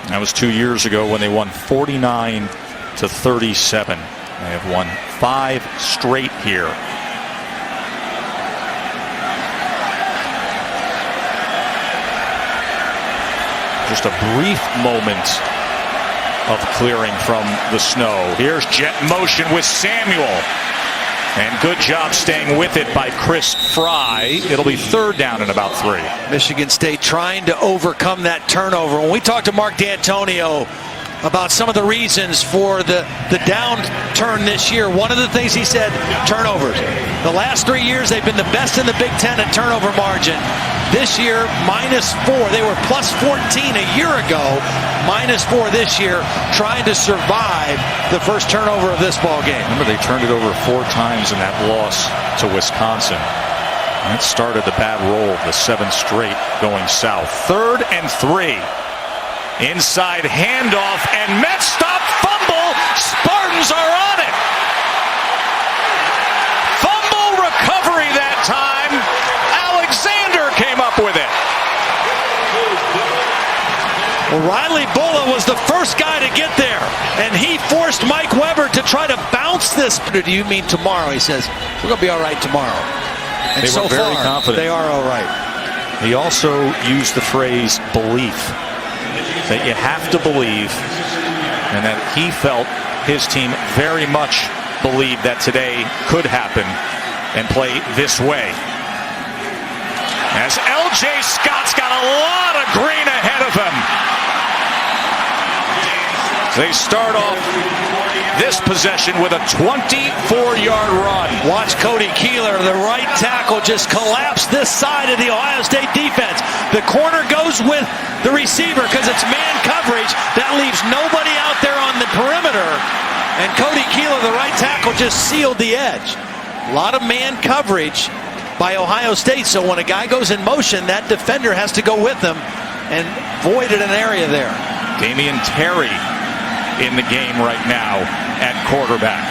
That was 2 years ago when they won 49-37. They have won 5 straight here. Just a brief moment of clearing from the snow. Here's jet motion with Samuel. And good job staying with it by Chris Fry. It'll be 3rd down and about 3. Michigan State trying to overcome that turnover. When we talked to Mark D'Antonio about some of the reasons for the downturn this year, one of the things he said, turnovers. The last 3 years they've been the best in the Big Ten at turnover margin. This year, -4. They were +14 a year ago. -4 this year, trying to survive the first turnover of this ball game. Remember, they turned it over 4 times in that loss to Wisconsin. That started the bad roll, the 7th straight going south. 3rd and 3. Inside handoff, and Mets stop, fumble. Spartans are on it. Fumble recovery that time. Alexander came up with it. Well, Riley Bulla was the first guy to get there, and he forced Mike Weber to try to bounce this. Do you mean tomorrow? He says, we're going to be all right tomorrow. And they were very confident. They are all right. He also used the phrase belief. That you have to believe, and that he felt his team very much believed that today could happen and play this way. As L.J. Scott's got a lot of green ahead of him. They start off this possession with a 24-yard run. Watch Cody Keeler, the right tackle, just collapse this side of the Ohio State defense. The corner goes with the receiver because it's man coverage. That leaves nobody out there on the perimeter. And Cody Keeler, the right tackle, just sealed the edge. A lot of man coverage by Ohio State. So when a guy goes in motion, that defender has to go with him and void an area there. Damian Terry in the game right now at quarterback.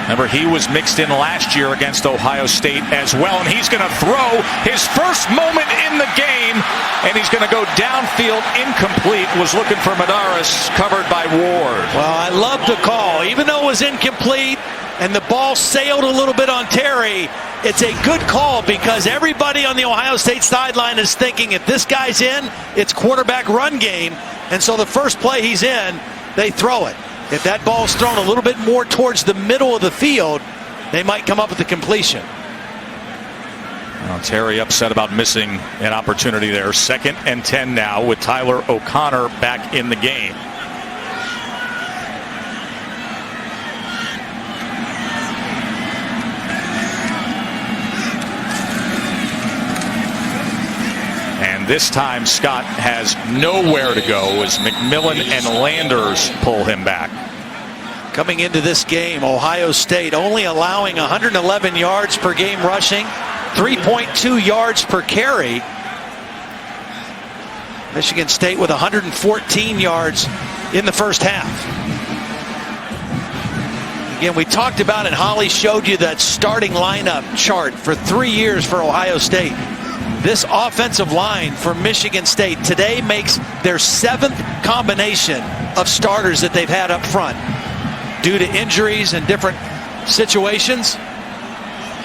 Remember, he was mixed in last year against Ohio State as well, and he's going to throw his first moment in the game, and he's going to go downfield incomplete. Was looking for Madaris, covered by Ward. Well, I love the call. Even though it was incomplete and the ball sailed a little bit on Terry, it's a good call because everybody on the Ohio State sideline is thinking if this guy's in, it's quarterback run game, and so the first play he's in, they throw it. If that ball's thrown a little bit more towards the middle of the field, they might come up with the completion. Well, Terry upset about missing an opportunity there. 2nd and 10 now with Tyler O'Connor back in the game. And this time Scott has nowhere to go as McMillan and Landers pull him back. Coming into this game, Ohio State only allowing 111 yards per game rushing, 3.2 yards per carry. Michigan State with 114 yards in the first half. Again, we talked about and Holly showed you that starting lineup chart for 3 years for Ohio State. This offensive line for Michigan State today makes their 7th combination of starters that they've had up front. Due to injuries and different situations,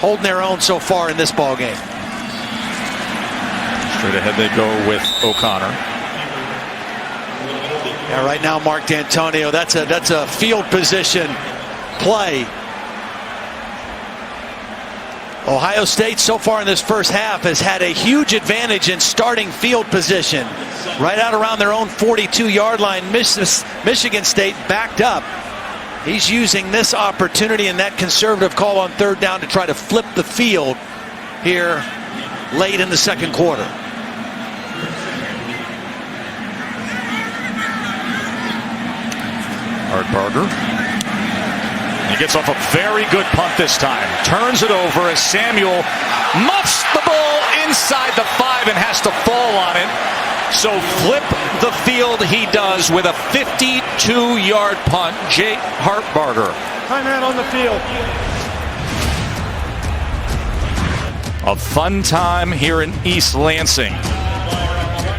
holding their own so far in this ball game. Straight ahead they go with O'Connor. Yeah, right now Mark D'Antonio, that's a field position play. Ohio State so far in this first half has had a huge advantage in starting field position. Right out around their own 42-yard line, Michigan State backed up. He's using this opportunity and that conservative call on 3rd down to try to flip the field here late in the second quarter. Hartbarger. He gets off a very good punt this time. Turns it over as Samuel muffs the ball inside the 5 and has to fall on it. So flip the field he does with a 52-yard punt. Jake Hartbarger. Timeout on the field. A fun time here in East Lansing.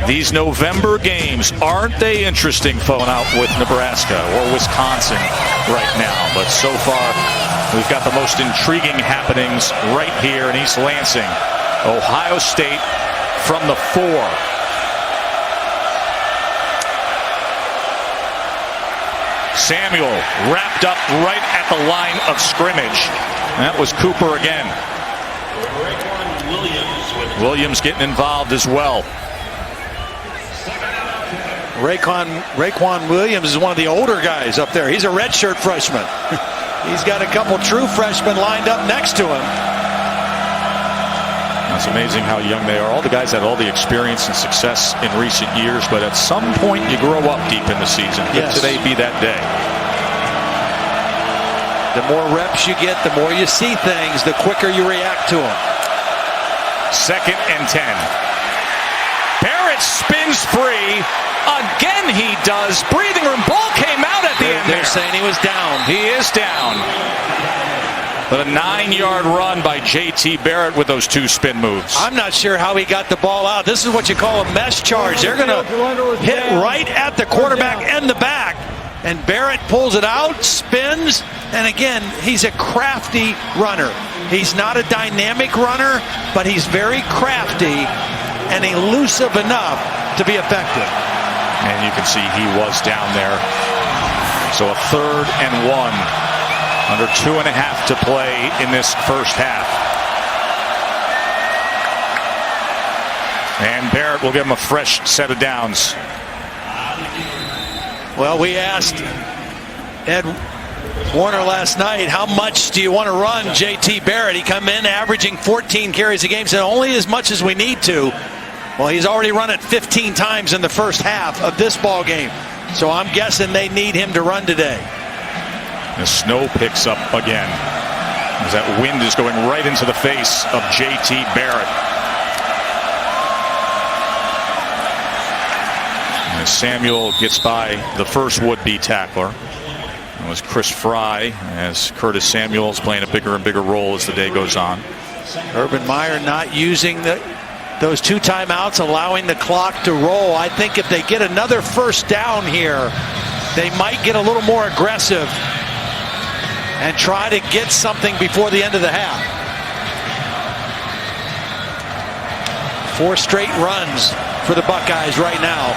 These November games, aren't they interesting, phone out with Nebraska or Wisconsin right now? But so far, we've got the most intriguing happenings right here in East Lansing. Ohio State from the 4. Samuel wrapped up right at the line of scrimmage. That was Cooper again. Williams getting involved as well. Raekwon Williams is one of the older guys up there. He's a redshirt freshman. He's got a couple true freshmen lined up next to him. It's amazing how young they are. All the guys had all the experience and success in recent years, but at some point you grow up deep in the season. Could today be that day? The more reps you get, the more you see things, the quicker you react to them. 2nd and 10. Barrett spins free. Again he does. Breathing room. Ball came out at the end. They're saying he was down. He is down. But a 9-yard run by J.T. Barrett with those 2 spin moves. I'm not sure how he got the ball out. This is what you call a mesh charge. They're going to hit right at the quarterback and the back. And Barrett pulls it out, spins, and again, he's a crafty runner. He's not a dynamic runner, but he's very crafty and elusive enough to be effective. And you can see he was down there. So a 3rd and 1. Under 2.5 to play in this first half. And Barrett will give him a fresh set of downs. Well, we asked Ed Warner last night, how much do you want to run J.T. Barrett? He come in averaging 14 carries a game, said only as much as we need to. Well, he's already run it 15 times in the first half of this ball game. So I'm guessing they need him to run today. The snow picks up again as that wind is going right into the face of J.T. Barrett. As Samuel gets by the first would-be tackler. It was Chris Fry, as Curtis Samuel is playing a bigger and bigger role as the day goes on. Urban Meyer not using those 2 timeouts, allowing the clock to roll. I think if they get another first down here, they might get a little more aggressive and try to get something before the end of the half. 4 straight runs for the Buckeyes right now.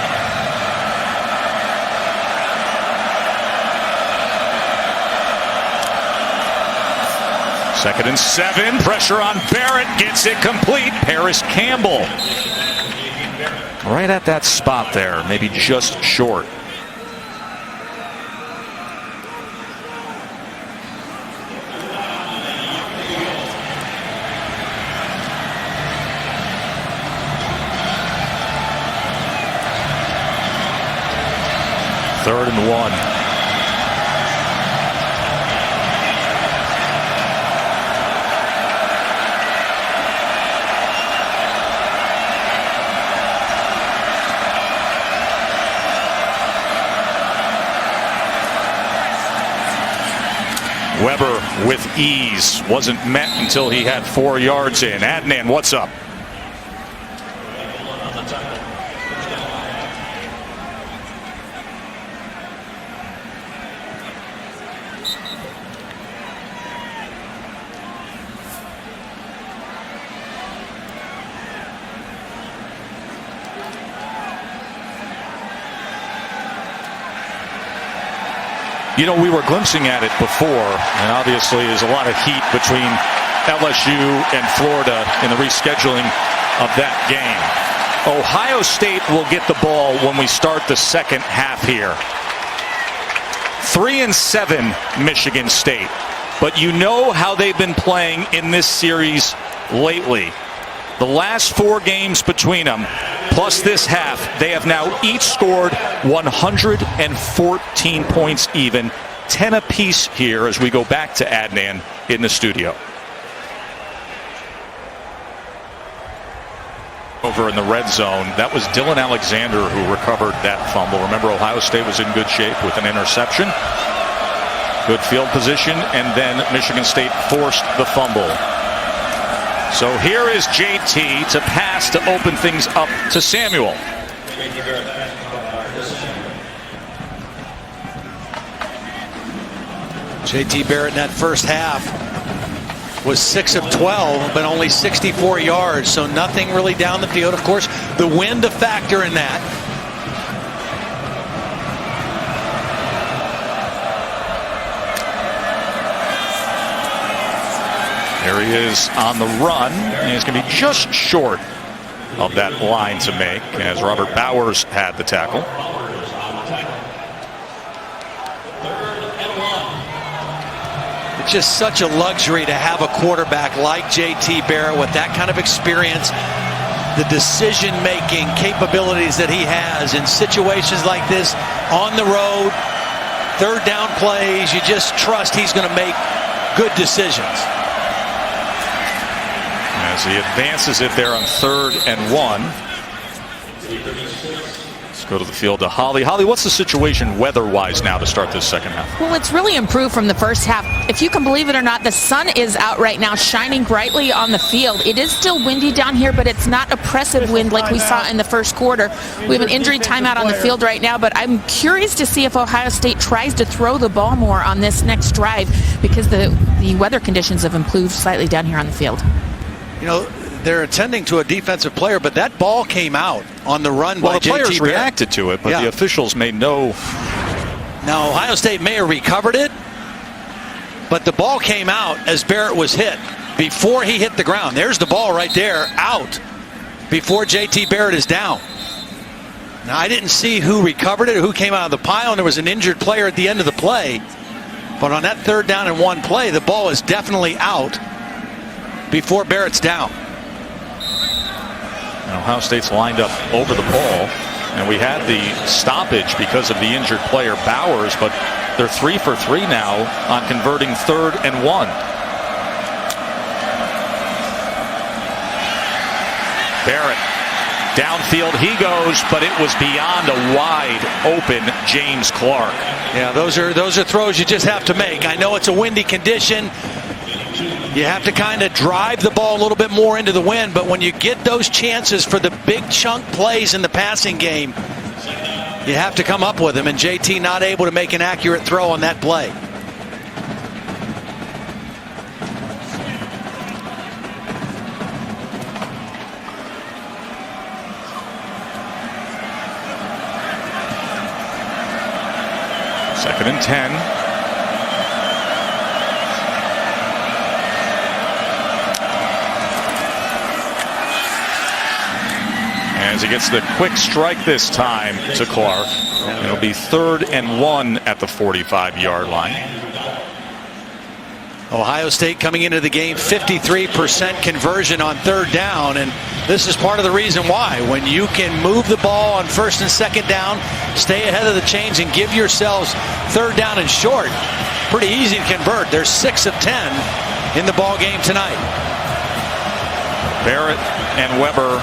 Second and 7. Pressure on Barrett. Gets it complete. Paris Campbell. Right at that spot there. Maybe just short. Third and 1. Weber with ease. Wasn't met until he had 4 yards in. Adnan, what's up? You know, we were glimpsing at it before, and obviously there's a lot of heat between LSU and Florida in the rescheduling of that game. Ohio State will get the ball when we start the second half here. 3-7 Michigan State, but you know how they've been playing in this series lately. The last 4 games between them, plus this half, they have now each scored 114 points even, 10 apiece here as we go back to Adnan in the studio. Over in the red zone, that was Dylan Alexander who recovered that fumble. Remember, Ohio State was in good shape with an interception. Good field position, and then Michigan State forced the fumble. So here is JT to pass to open things up to Samuel. JT Barrett in that first half was 6 of 12, but only 64 yards, so nothing really down the field. Of course, the wind a factor in that. There he is on the run, and he's going to be just short of that line to make, as Robert Bowers had the tackle. It's just such a luxury to have a quarterback like JT Barrett with that kind of experience, the decision-making capabilities that he has in situations like this, on the road, third down plays. You just trust he's going to make good decisions. As he advances it there on 3rd and 1. Let's go to the field to Holly. Holly, what's the situation weather-wise now to start this second half? Well, it's really improved from the first half. If you can believe it or not, the sun is out right now, shining brightly on the field. It is still windy down here, but it's not oppressive wind like we saw in the first quarter. We have an injury timeout on the field right now, but I'm curious to see if Ohio State tries to throw the ball more on this next drive, because the weather conditions have improved slightly down here on the field. You know, they're attending to a defensive player, but that ball came out on the run by JT Barrett. Well, the players reacted to it, but the officials made no... Now, Ohio State may have recovered it, but the ball came out as Barrett was hit before he hit the ground. There's the ball right there, out, before JT Barrett is down. Now, I didn't see who recovered it or who came out of the pile, and there was an injured player at the end of the play. But on that 3rd down and 1 play, the ball is definitely out before Barrett's down. And Ohio State's lined up over the ball, and we had the stoppage because of the injured player Bowers, but they're 3 for 3 now on converting 3rd and 1. Barrett downfield he goes, but it was beyond a wide open James Clark. Yeah, those are throws you just have to make. I know it's a windy condition. You have to kind of drive the ball a little bit more into the wind, but when you get those chances for the big chunk plays in the passing game, you have to come up with them, and JT not able to make an accurate throw on that play. Second and 10. As he gets the quick strike this time to Clark. It'll be 3rd and 1 at the 45-yard line. Ohio State coming into the game 53% conversion on 3rd down, and this is part of the reason why. When you can move the ball on 1st and 2nd down, stay ahead of the chains and give yourselves 3rd down and short, pretty easy to convert. They're 6 of 10 in the ball game tonight. Barrett and Weber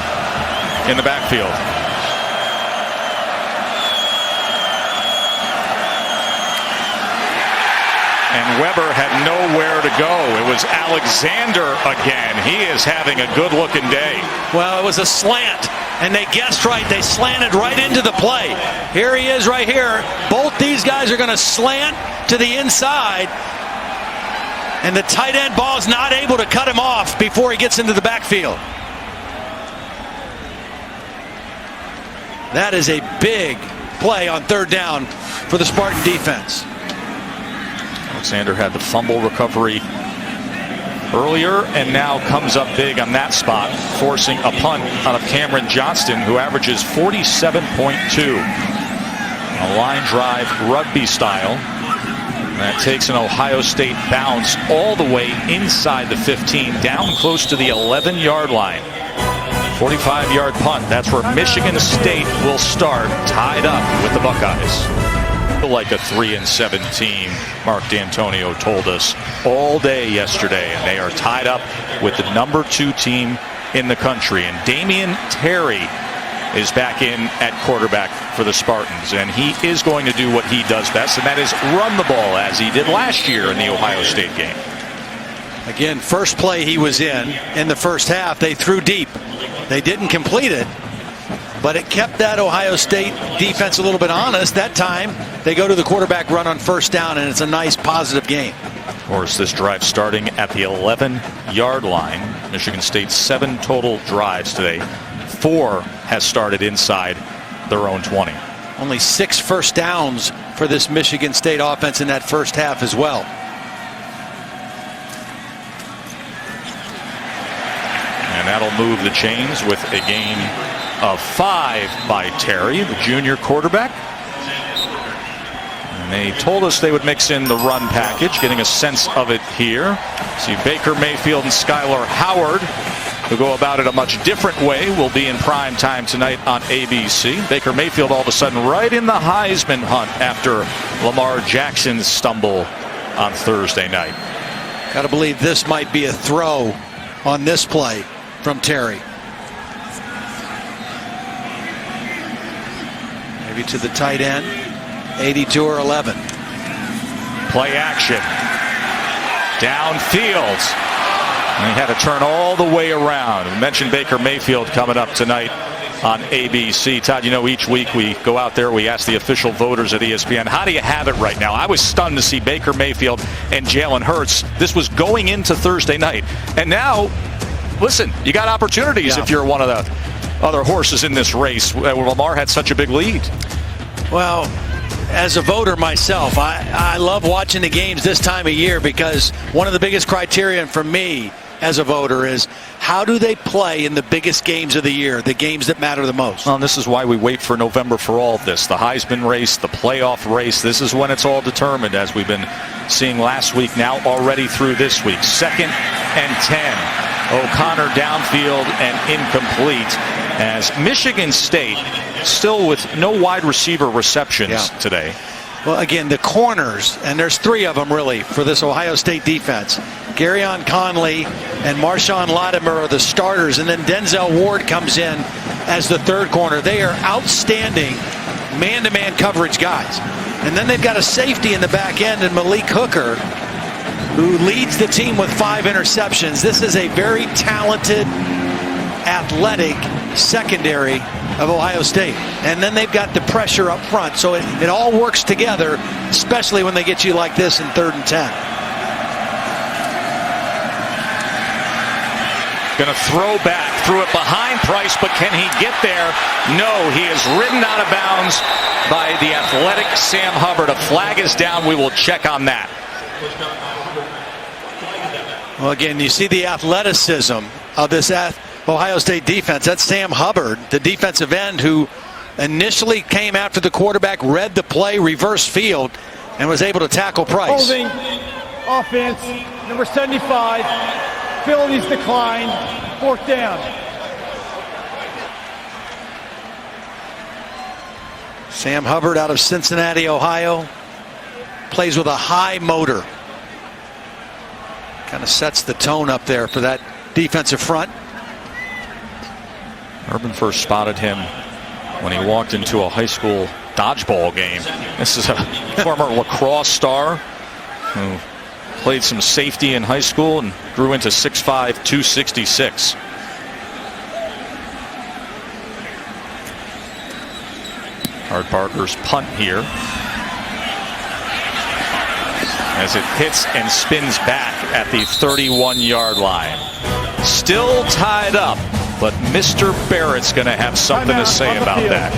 in the backfield. And Weber had nowhere to go. It was Alexander again. He is having a good-looking day. Well, it was a slant, and they guessed right. They slanted right into the play. Here he is right here. Both these guys are going to slant to the inside, and the tight end ball is not able to cut him off before he gets into the backfield. That is a big play on 3rd down for the Spartan defense. Alexander had the fumble recovery earlier and now comes up big on that spot, forcing a punt out of Cameron Johnston, who averages 47.2. A line drive rugby style. And that takes an Ohio State bounce all the way inside the 15, down close to the 11-yard line. 45-yard punt. That's where Michigan State will start, tied up with the Buckeyes. Like a 3-7 team, Mark D'Antonio told us all day yesterday, and they are tied up with the number 2 team in the country. And Damian Terry is back in at quarterback for the Spartans, and he is going to do what he does best, and that is run the ball, as he did last year in the Ohio State game. Again, first play he was in the first half, they threw deep. They didn't complete it, but it kept that Ohio State defense a little bit honest. That time, they go to the quarterback run on first down, and it's a nice, positive game. Of course, this drive starting at the 11-yard line. Michigan State 7 total drives today. 4 has started inside their own 20. Only 6 first downs for this Michigan State offense in that first half as well. And that'll move the chains with a gain of 5 by Terry, the junior quarterback. And they told us they would mix in the run package, getting a sense of it here. See Baker Mayfield and Skylar Howard, who go about it a much different way, will be in prime time tonight on ABC. Baker Mayfield all of a sudden right in the Heisman hunt after Lamar Jackson's stumble on Thursday night. Got to believe this might be a throw on this play from Terry. Maybe to the tight end. 82 or 11. Play action. Downfield. And he had to turn all the way around. We mentioned Baker Mayfield coming up tonight on ABC. Todd, you know, each week we go out there, we ask the official voters at ESPN, how do you have it right now? I was stunned to see Baker Mayfield and Jalen Hurts. This was going into Thursday night. And now, listen, you got opportunities if you're one of the other horses in this race where Lamar had such a big lead. Well, as a voter myself, I love watching the games this time of year, because one of the biggest criterion for me as a voter is how do they play in the biggest games of the year, the games that matter the most. Well, and this is why we wait for November for all of this. The Heisman race, the playoff race, this is when it's all determined, as we've been seeing last week, now already through this week. 2nd and 10. O'Connor downfield and incomplete, as Michigan State still with no wide receiver receptions today. Well, again, the corners, and there's 3 of them really for this Ohio State defense. Garyon Conley and Marshawn Latimer are the starters, and then Denzel Ward comes in as the 3rd corner. They are outstanding man-to-man coverage guys. And then they've got a safety in the back end, and Malik Hooker, who leads the team with 5 interceptions. This is a very talented, athletic secondary of Ohio State. And then they've got the pressure up front. So it all works together, especially when they get you like this in 3rd and 10. Going to throw back, threw it behind Price, but can he get there? No, he is ridden out of bounds by the athletic Sam Hubbard. A flag is down. We will check on that. Well, again, you see the athleticism of this Ohio State defense. That's Sam Hubbard, the defensive end, who initially came after the quarterback, read the play, reverse field, and was able to tackle Price. Holding offense, number 75. Penalties declined. 4th down. Sam Hubbard out of Cincinnati, Ohio, plays with a high motor. Kind of sets the tone up there for that defensive front. Urban first spotted him when he walked into a high school dodgeball game. This is a former lacrosse star who played some safety in high school and grew into 6'5", 266. Hart Parker's punt here, as it hits and spins back at the 31-yard line. Still tied up, but Mr. Barrett's going to have something to say about that.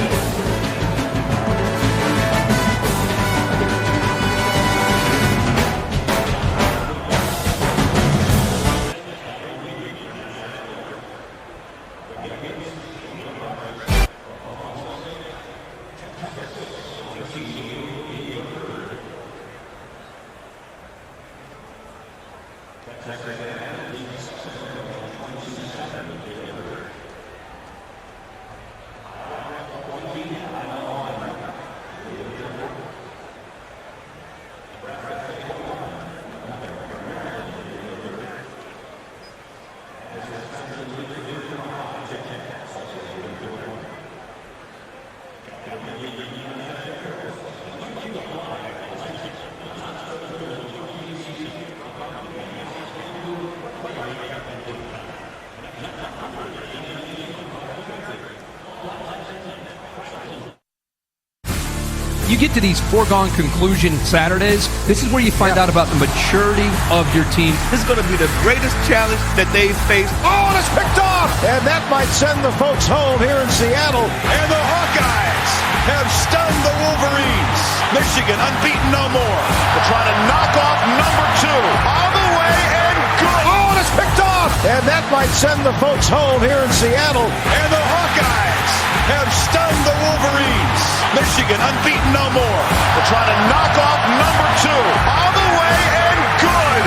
You get to these foregone conclusion Saturdays, this is where you find out about the maturity of your team. This is going to be the greatest challenge that they've faced. Oh, and it's picked off! And that might send the folks home here in Seattle. And the Hawkeyes have stunned the Wolverines. Michigan unbeaten no more. They're trying to knock off number 2. All the way and good. Oh, and it's picked off! And that might send the folks home here in Seattle. And the Hawkeyes have stunned the Wolverines. Michigan unbeaten no more. They're trying to knock off number 2. All the way and good.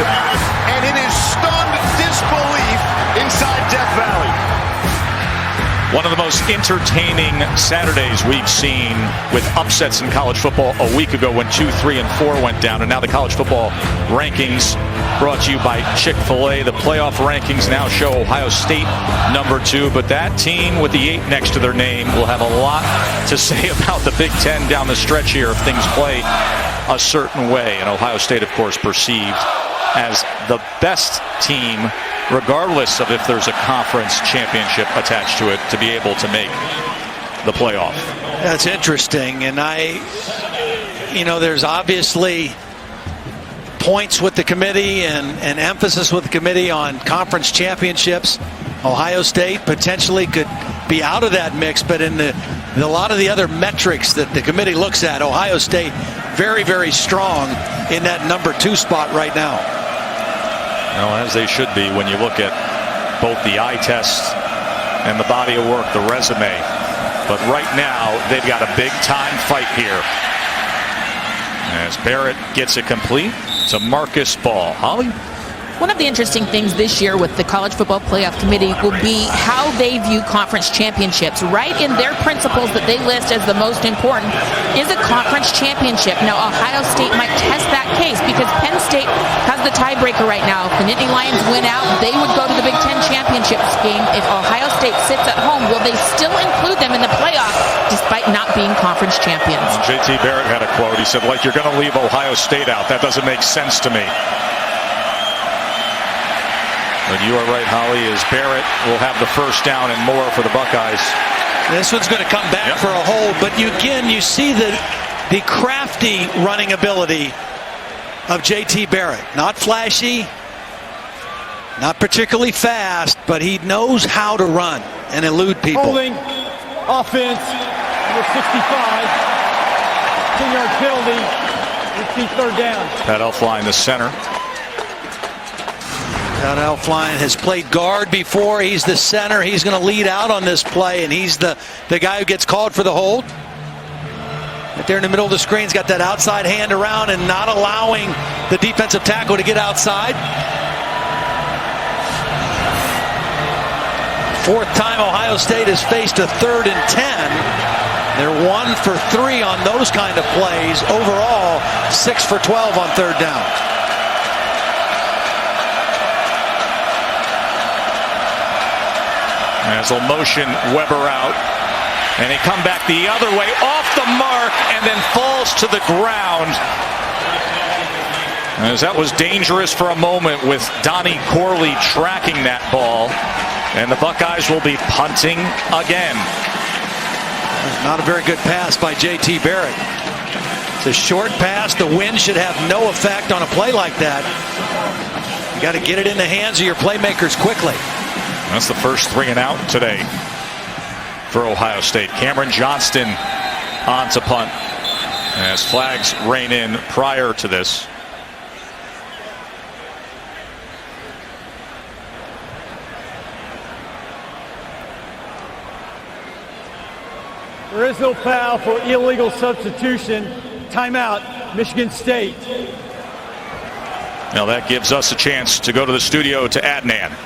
And it is stunned disbelief inside Death Valley. One of the most entertaining Saturdays we've seen with upsets in college football a week ago when 2, 3, and 4 went down. And now the college football rankings brought to you by Chick-fil-A. The playoff rankings now show Ohio State number 2. But that team with the 8 next to their name will have a lot to say about the Big Ten down the stretch here if things play a certain way. And Ohio State, of course, perceived as the best team, regardless of if there's a conference championship attached to it, to be able to make the playoff. That's interesting. And there's obviously points with the committee and emphasis with the committee on conference championships. Ohio State potentially could be out of that mix, but in a lot of the other metrics that the committee looks at, Ohio State very, very strong in that number 2 spot right now. Well, as they should be when you look at both the eye test and the body of work, the resume. But right now, they've got a big-time fight here. As Barrett gets it complete to Marcus Ball. Holly? One of the interesting things this year with the College Football Playoff Committee will be how they view conference championships. Right in their principles that they list as the most important is a conference championship. Now, Ohio State might test that case because Penn State has the tiebreaker right now. If the Nittany Lions win out, they would go to the Big Ten championships game. If Ohio State sits at home, will they still include them in the playoff despite not being conference champions? JT Barrett had a quote. He said, like, you're going to leave Ohio State out. That doesn't make sense to me. But you are right, Holly, as Barrett will have the first down and more for the Buckeyes. This one's going to come back for a hold, but you see the crafty running ability of JT Barrett. Not flashy, not particularly fast, but he knows how to run and elude people. Holding, offense, number 65, 10-yard penalty, repeat 3rd down. Pat Elflein, the center. Pat Elflein has played guard before. He's the center. He's going to lead out on this play, and he's the guy who gets called for the hold. Right there in the middle of the screen, he's got that outside hand around and not allowing the defensive tackle to get outside. 4th time Ohio State has faced a 3rd and 10. They're 1 for 3 on those kind of plays. Overall, 6 for 12 on 3rd down. As they'll motion Weber out. And they come back the other way, off the mark, and then falls to the ground. As that was dangerous for a moment with Donnie Corley tracking that ball. And the Buckeyes will be punting again. Not a very good pass by JT Barrett. It's a short pass. The wind should have no effect on a play like that. You got to get it in the hands of your playmakers quickly. That's the first 3 and out today for Ohio State. Cameron Johnston on to punt as flags rain in prior to this. There is no foul for illegal substitution. Timeout, Michigan State. Now that gives us a chance to go to the studio to Adnan.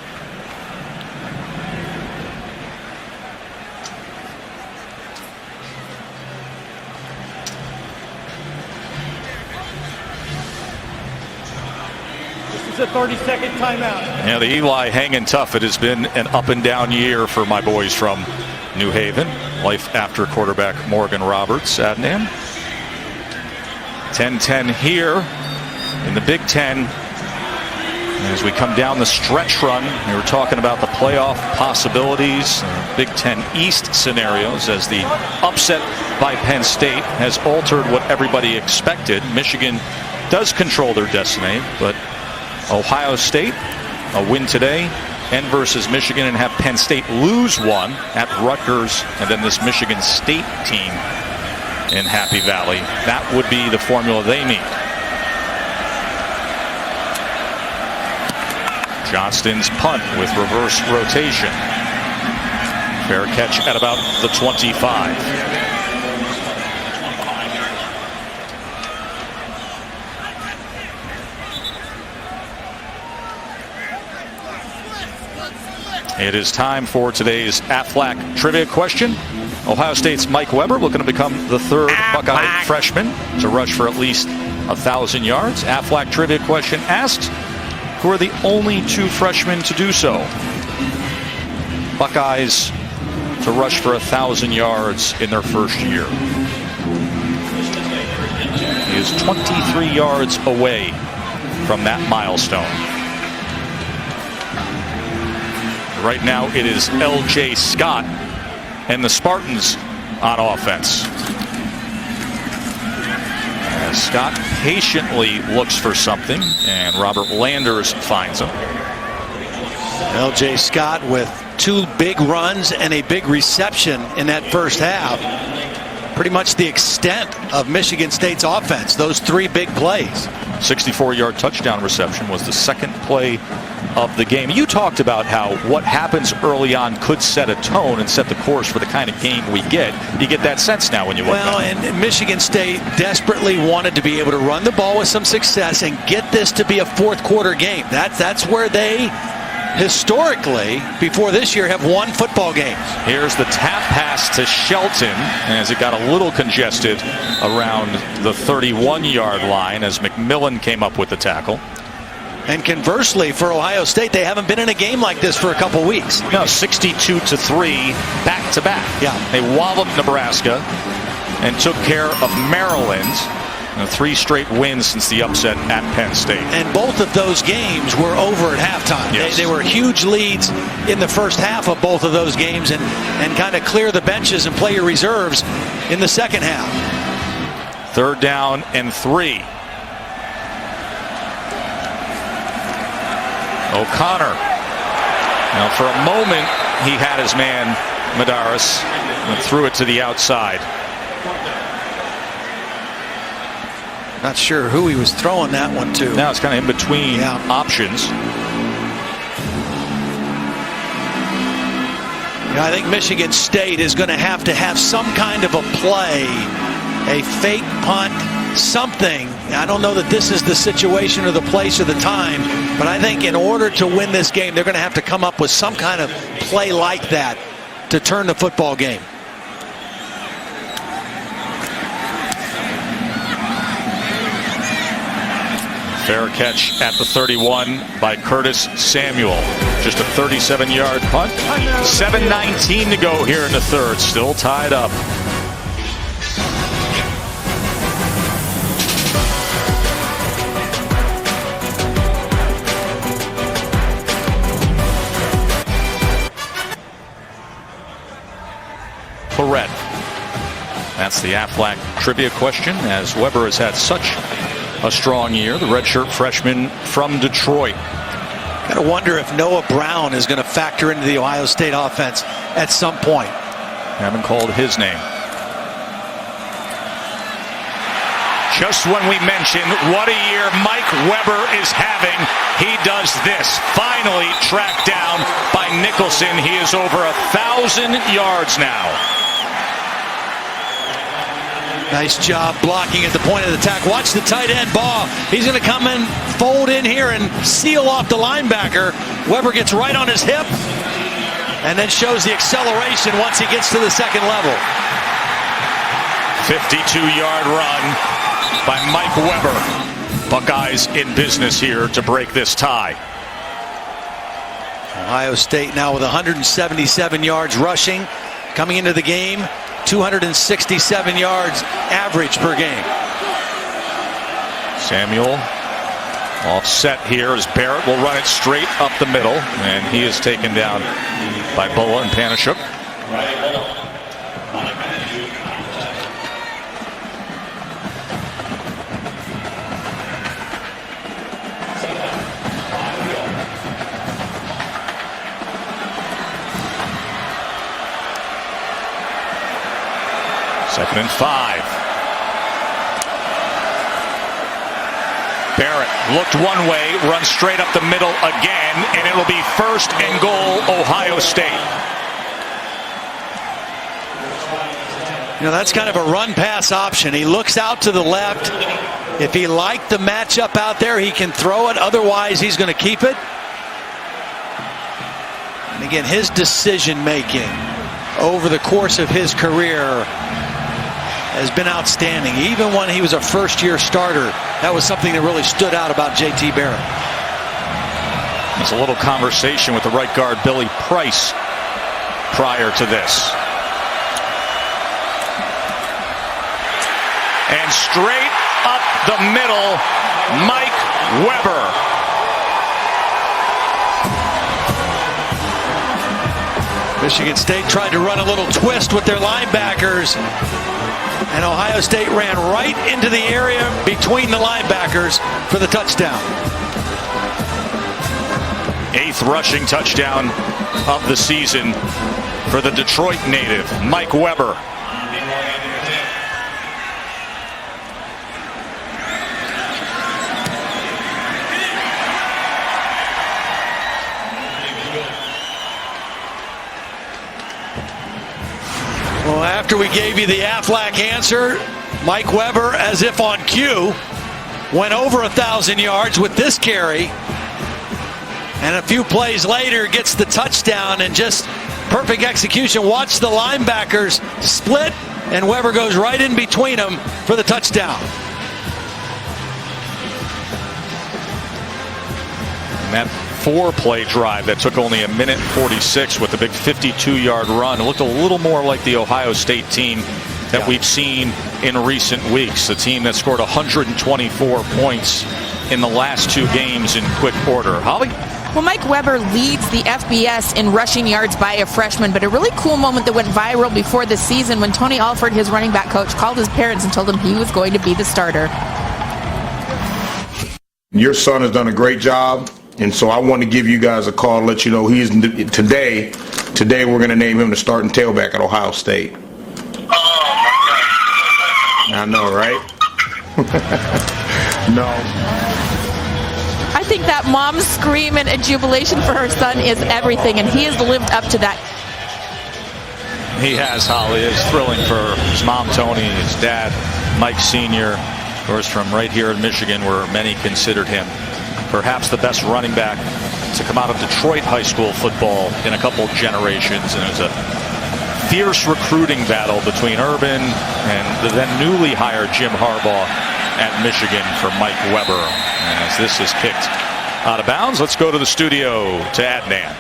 It's a 30-second timeout. Yeah, the Eli hanging tough. It has been an up and down year for my boys from New Haven. Life after quarterback Morgan Roberts. Adnan. 10-10 here in the Big Ten. As we come down the stretch run, we were talking about the playoff possibilities, Big Ten East scenarios, as the upset by Penn State has altered what everybody expected. Michigan does control their destiny, but Ohio State, a win today, and versus Michigan, and have Penn State lose one at Rutgers, and then this Michigan State team in Happy Valley. That would be the formula they need. Johnston's punt with reverse rotation. Fair catch at about the 25. It is time for today's Aflac trivia question. Ohio State's Mike Weber looking to become the third Buckeye freshman to rush for at least 1,000 yards. Aflac trivia question asks, who are the only two freshmen to do so? Buckeyes to rush for 1,000 yards in their first year. He is 23 yards away from that milestone. Right now it is L.J. Scott and the Spartans on offense. As Scott patiently looks for something, and Robert Landers finds him. L.J. Scott with two big runs and a big reception in that first half. Pretty much the extent of Michigan State's offense, those three big plays. 64-yard touchdown reception was the second play of the game. You talked about how what happens early on could set a tone and set the course for the kind of game we get. You get that sense now when you look back. Well, and Michigan State desperately wanted to be able to run the ball with some success and get this to be a fourth quarter game. That's where they historically, before this year, have won football games. Here's the tap pass to Shelton as it got a little congested around the 31-yard line as McMillan came up with the tackle. And conversely, for Ohio State, they haven't been in a game like this for a couple weeks. No, 62-3 back-to-back. Yeah. They walloped Nebraska and took care of Maryland. 3 straight wins since the upset at Penn State. And both of those games were over at halftime. Yes. They were huge leads in the first half of both of those games and kind of clear the benches and play your reserves in the second half. 3rd down and 3. O'Connor. Now for a moment he had his man Madaris and threw it to the outside. Not sure who he was throwing that one to. Now it's kind of in between options. I think Michigan State is going to have some kind of a play, a fake punt, something. I don't know that this is the situation or the place or the time, but I think in order to win this game, they're going to have to come up with some kind of play like that to turn the football game. Fair catch at the 31 by Curtis Samuel. Just a 37-yard punt. 7:19 to go here in the third. Still tied up. Correct. That's the Aflac trivia question, as Weber has had such a strong year, the redshirt freshman from Detroit. Got to wonder if Noah Brown is going to factor into the Ohio State offense at some point. Haven't called his name. Just when we mentioned what a year Mike Weber is having, he does this. Finally tracked down by Nicholson. He is over 1,000 yards now. Nice job blocking at the point of the attack. Watch the tight end ball. He's going to come in, fold in here, and seal off the linebacker. Weber gets right on his hip and then shows the acceleration once he gets to the second level. 52-yard run by Mike Weber. Buckeyes in business here to break this tie. Ohio State now with 177 yards rushing. Coming into the game, 267 yards average per game. Samuel Offset here as Barrett will run it straight up the middle, and he is taken down by Boa and Panashuk. Second and 5. Barrett looked one way, runs straight up the middle again, and it'll be first and goal, Ohio State. You know, that's kind of a run-pass option. He looks out to the left. If he liked the matchup out there, he can throw it. Otherwise, he's going to keep it. And again, his decision-making over the course of his career has been outstanding. Even when he was a first-year starter, that was something that really stood out about J.T. Barrett. There's a little conversation with the right guard, Billy Price, prior to this. And straight up the middle, Mike Weber. Michigan State tried to run a little twist with their linebackers, and Ohio State ran right into the area between the linebackers for the touchdown. 8th rushing touchdown of the season for the Detroit native, Mike Weber. Well, after we gave you the Aflac answer, Mike Weber, as if on cue, went over 1,000 yards with this carry. And a few plays later gets the touchdown and just perfect execution. Watch the linebackers split, and Weber goes right in between them for the touchdown. And that 4-play drive that took only 1:46 with a big 52-yard run. It looked a little more like the Ohio State team that we've seen in recent weeks. The team that scored 124 points in the last 2 games in quick order. Holly? Well, Mike Weber leads the FBS in rushing yards by a freshman, but a really cool moment that went viral before the season when Tony Alford, his running back coach, called his parents and told them he was going to be the starter. Your son has done a great job, and so I want to give you guys a call to let you know he's today we're going to name him the starting tailback at Ohio State. I know, right? No. I think that mom's scream and jubilation for her son is everything, and he has lived up to that. He has, Holly. It's thrilling for his mom, Tony, his dad, Mike Sr., of course, from right here in Michigan, where many considered him perhaps the best running back to come out of Detroit high school football in a couple generations. And it was a fierce recruiting battle between Urban and the then newly hired Jim Harbaugh at Michigan for Mike Weber. And as this is kicked out of bounds, let's go to the studio to Adnan.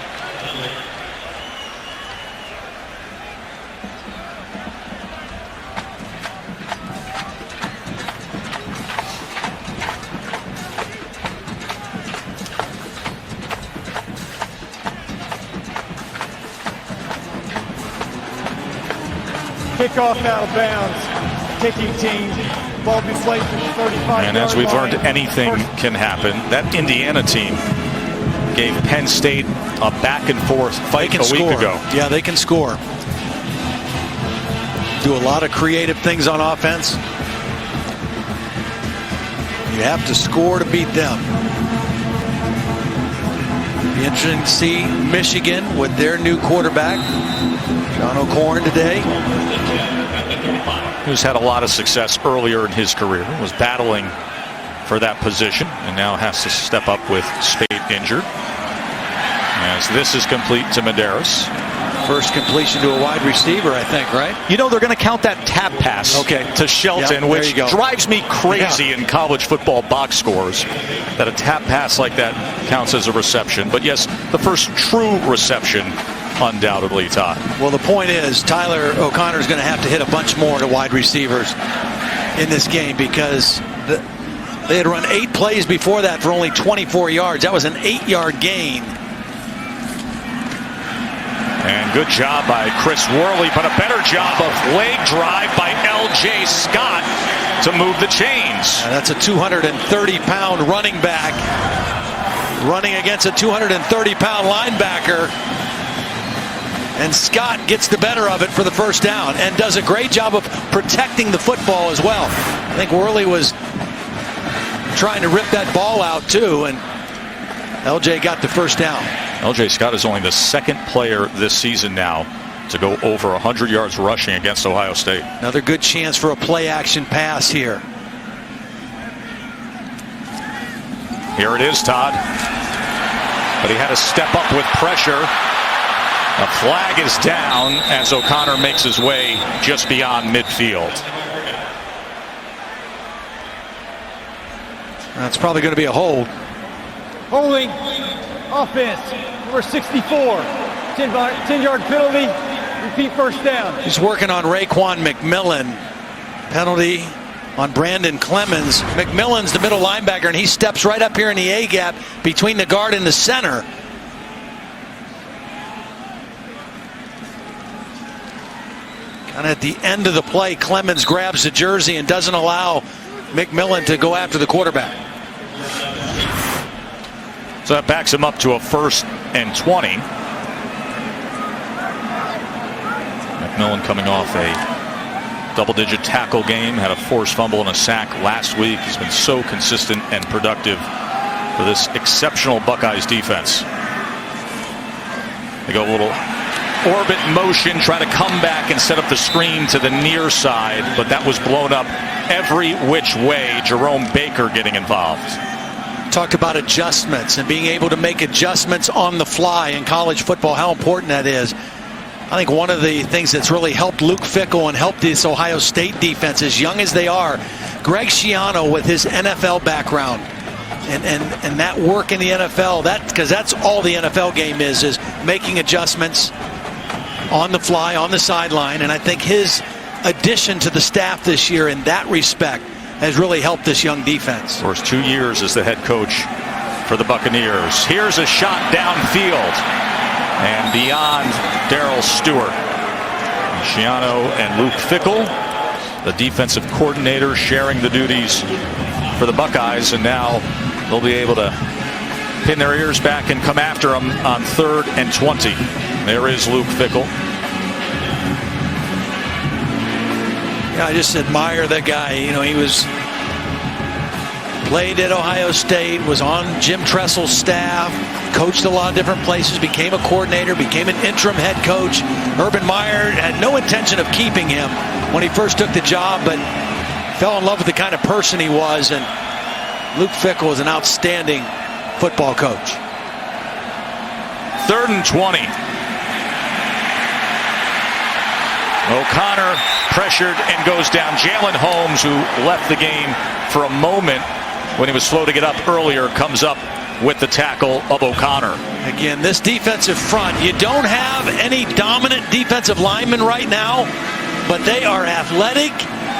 Kickoff out of bounds. Kicking team. Ball be placed at the 35. And as we've learned, anything can happen. That Indiana team gave Penn State a back and forth fight a week ago. Yeah, they can score. Do a lot of creative things on offense. You have to score to beat them. Be interesting to see Michigan with their new quarterback, John O'Korn, today. Who's had a lot of success earlier in his career, was battling for that position, and now has to step up with Spade injured. As this is complete to Medeiros. First completion to a wide receiver, I think, right? You know, they're going to count that tap pass to Shelton, which drives me crazy in college football box scores, that a tap pass like that counts as a reception. But yes, the first true reception, undoubtedly, Todd. Well, the point is, Tyler O'Connor is going to have to hit a bunch more to wide receivers in this game, because They had run 8 plays before that for only 24 yards. That was an 8-yard gain. And good job by Chris Worley, but a better job of leg drive by L.J. Scott to move the chains. And that's a 230-pound running back running against a 230-pound linebacker. And Scott gets the better of it for the first down and does a great job of protecting the football as well. I think Worley was trying to rip that ball out too, and L.J. got the first down. L.J. Scott is only the second player this season now to go over 100 yards rushing against Ohio State. Another good chance for a play-action pass here. Here it is, Todd. But he had to step up with pressure. A flag is down as O'Connor makes his way just beyond midfield. That's probably going to be a hold. Holding offense, number 64. 10-yard penalty, repeat first down. He's working on Raekwon McMillan. Penalty on Brandon Clemens. McMillan's the middle linebacker, and he steps right up here in the A-gap between the guard and the center. And at the end of the play, Clemens grabs the jersey and doesn't allow McMillan to go after the quarterback. So that backs him up to a 1st and 20. McMillan coming off a double-digit tackle game, had a forced fumble and a sack last week. He's been so consistent and productive for this exceptional Buckeyes defense. They go a little orbit motion, try to come back and set up the screen to the near side, but that was blown up every which way. Jerome Baker getting involved. Talked about adjustments and being able to make adjustments on the fly in college football, how important that is. I think one of the things that's really helped Luke Fickell and helped this Ohio State defense, as young as they are, Greg Schiano with his NFL background and that work in the NFL, because that's all the NFL game is making adjustments on the fly, on the sideline. And I think his addition to the staff this year in that respect has really helped this young defense. For his 2 years as the head coach for the Buccaneers. Here's a shot downfield and beyond Darrell Stewart. Schiano and Luke Fickell, the defensive coordinator, sharing the duties for the Buckeyes, and now they'll be able to pin their ears back and come after him on 3rd and 20. There is Luke Fickell. Yeah, I just admire that guy. You know, he played at Ohio State, was on Jim Tressel's staff, coached a lot of different places, became a coordinator, became an interim head coach. Urban Meyer had no intention of keeping him when he first took the job, but fell in love with the kind of person he was, and Luke Fickell is an outstanding football coach. 3rd and 20. O'Connor pressured and goes down. Jalen Holmes, who left the game for a moment when he was slow to get up earlier, comes up with the tackle of O'Connor. Again, this defensive front, you don't have any dominant defensive linemen right now, but they are athletic,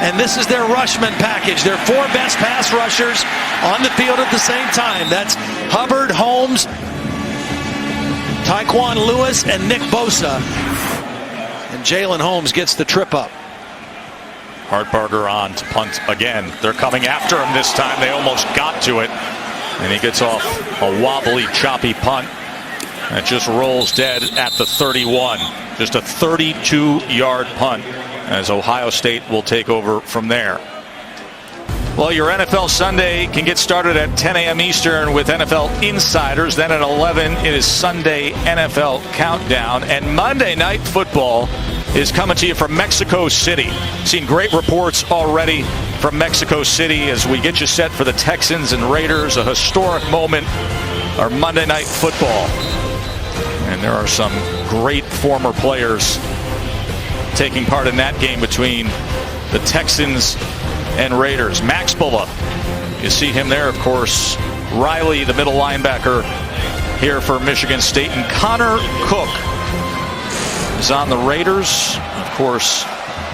and this is their rushman package. Their 4 best pass rushers on the field at the same time. That's Hubbard, Holmes, Tyquan Lewis, and Nick Bosa. And Jalen Holmes gets the trip up. Hartbarger on to punt again. They're coming after him this time. They almost got to it. And he gets off a wobbly, choppy punt that just rolls dead at the 31. Just a 32-yard punt as Ohio State will take over from there. Well, your NFL Sunday can get started at 10 a.m. Eastern with NFL Insiders. Then at 11, it is Sunday NFL Countdown. And Monday Night Football is coming to you from Mexico City. Seen great reports already from Mexico City as we get you set for the Texans and Raiders, a historic moment, our Monday Night Football. And there are some great former players taking part in that game between the Texans and Raiders. Max Bulla, you see him there, of course. Riley, the middle linebacker here for Michigan State. And Connor Cook is on the Raiders. Of course,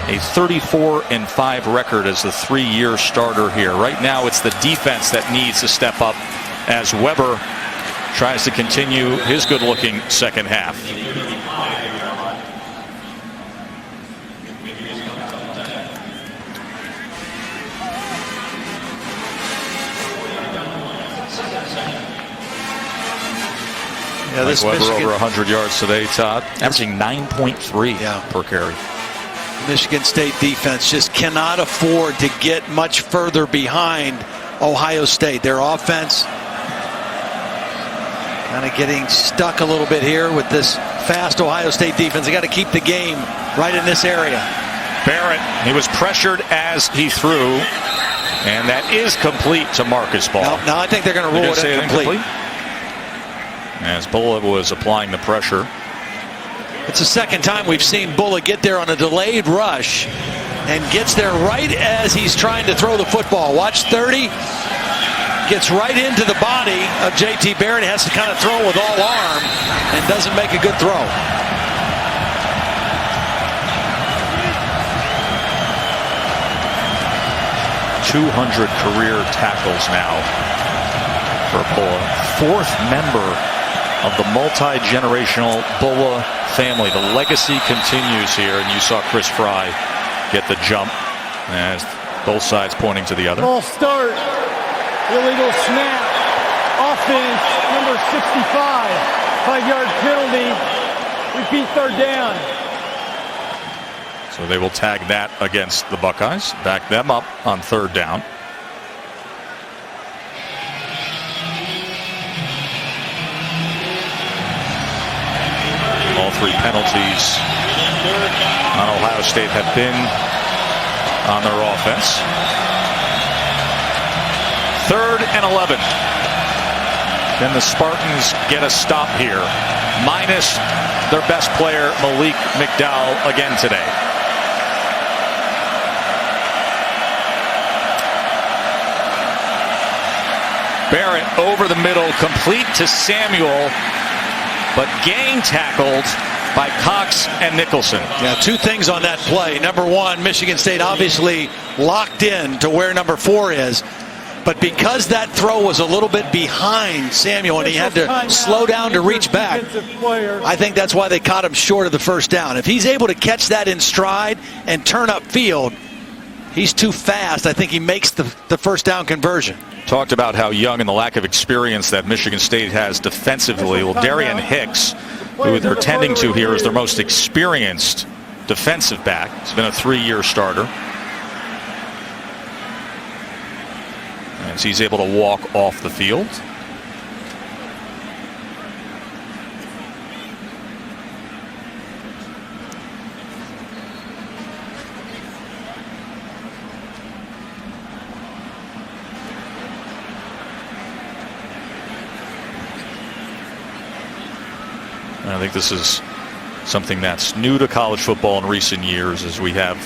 a 34-5 record as the 3-year starter here. Right now it's the defense that needs to step up as Weber tries to continue his good-looking second half. Yeah, this Weber Michigan, over 100 yards today, Todd, averaging 9.3 per carry. Michigan State defense just cannot afford to get much further behind Ohio State. Their offense kind of getting stuck a little bit here with this fast Ohio State defense. They got to keep the game right in this area. Barrett, he was pressured as he threw, and that is complete to Marcus Ball. Now I think they're going to rule it incomplete. As Bulla was applying the pressure. It's the second time we've seen Bulla get there on a delayed rush and gets there right as he's trying to throw the football. Watch 30. Gets right into the body of J.T. Barrett. Has to kind of throw with all arm and doesn't make a good throw. .200 career tackles now for Bulla. Fourth member of the multi-generational Bulla family. The legacy continues here, and you saw Chris Fry get the jump as both sides pointing to the other. Ball start. Illegal snap. Offense, number 65. 5-yard penalty. Repeat third down. So they will tag that against the Buckeyes. Back them up on third down. All three penalties on Ohio State have been on their offense. 3rd and 11. Then the Spartans get a stop here, minus their best player, Malik McDowell, again today. Barrett over the middle, complete to Samuel, but gang tackled by Cox and Nicholson. Yeah, two things on that play. Number one, Michigan State obviously locked in to where number 4 is. But because that throw was a little bit behind Samuel and he had to slow down to reach back, I think that's why they caught him short of the first down. If he's able to catch that in stride and turn up field, he's too fast. I think he makes the first down conversion. Talked about how young and the lack of experience that Michigan State has defensively. Well, Darian Hicks, who they're tending to here, is their most experienced defensive back. He's been a 3-year starter. As he's able to walk off the field. I think this is something that's new to college football in recent years, as we have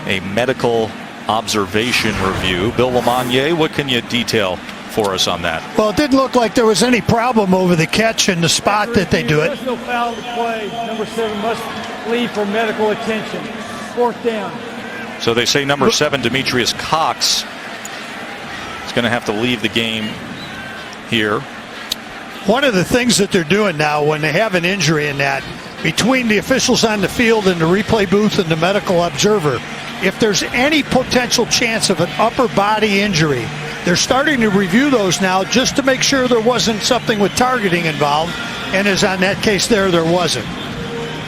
a medical observation review. Bill Lamagnier, what can you detail for us on that? Well, it didn't look like there was any problem over the catch and the spot that they do it. There's no foul to play. Number 7 must leave for medical attention. 4th down. So they say number 7, Demetrius Cox, is going to have to leave the game here. One of the things that they're doing now when they have an injury in that, between the officials on the field and the replay booth and the medical observer, if there's any potential chance of an upper body injury, they're starting to review those now just to make sure there wasn't something with targeting involved, and as on that case there wasn't.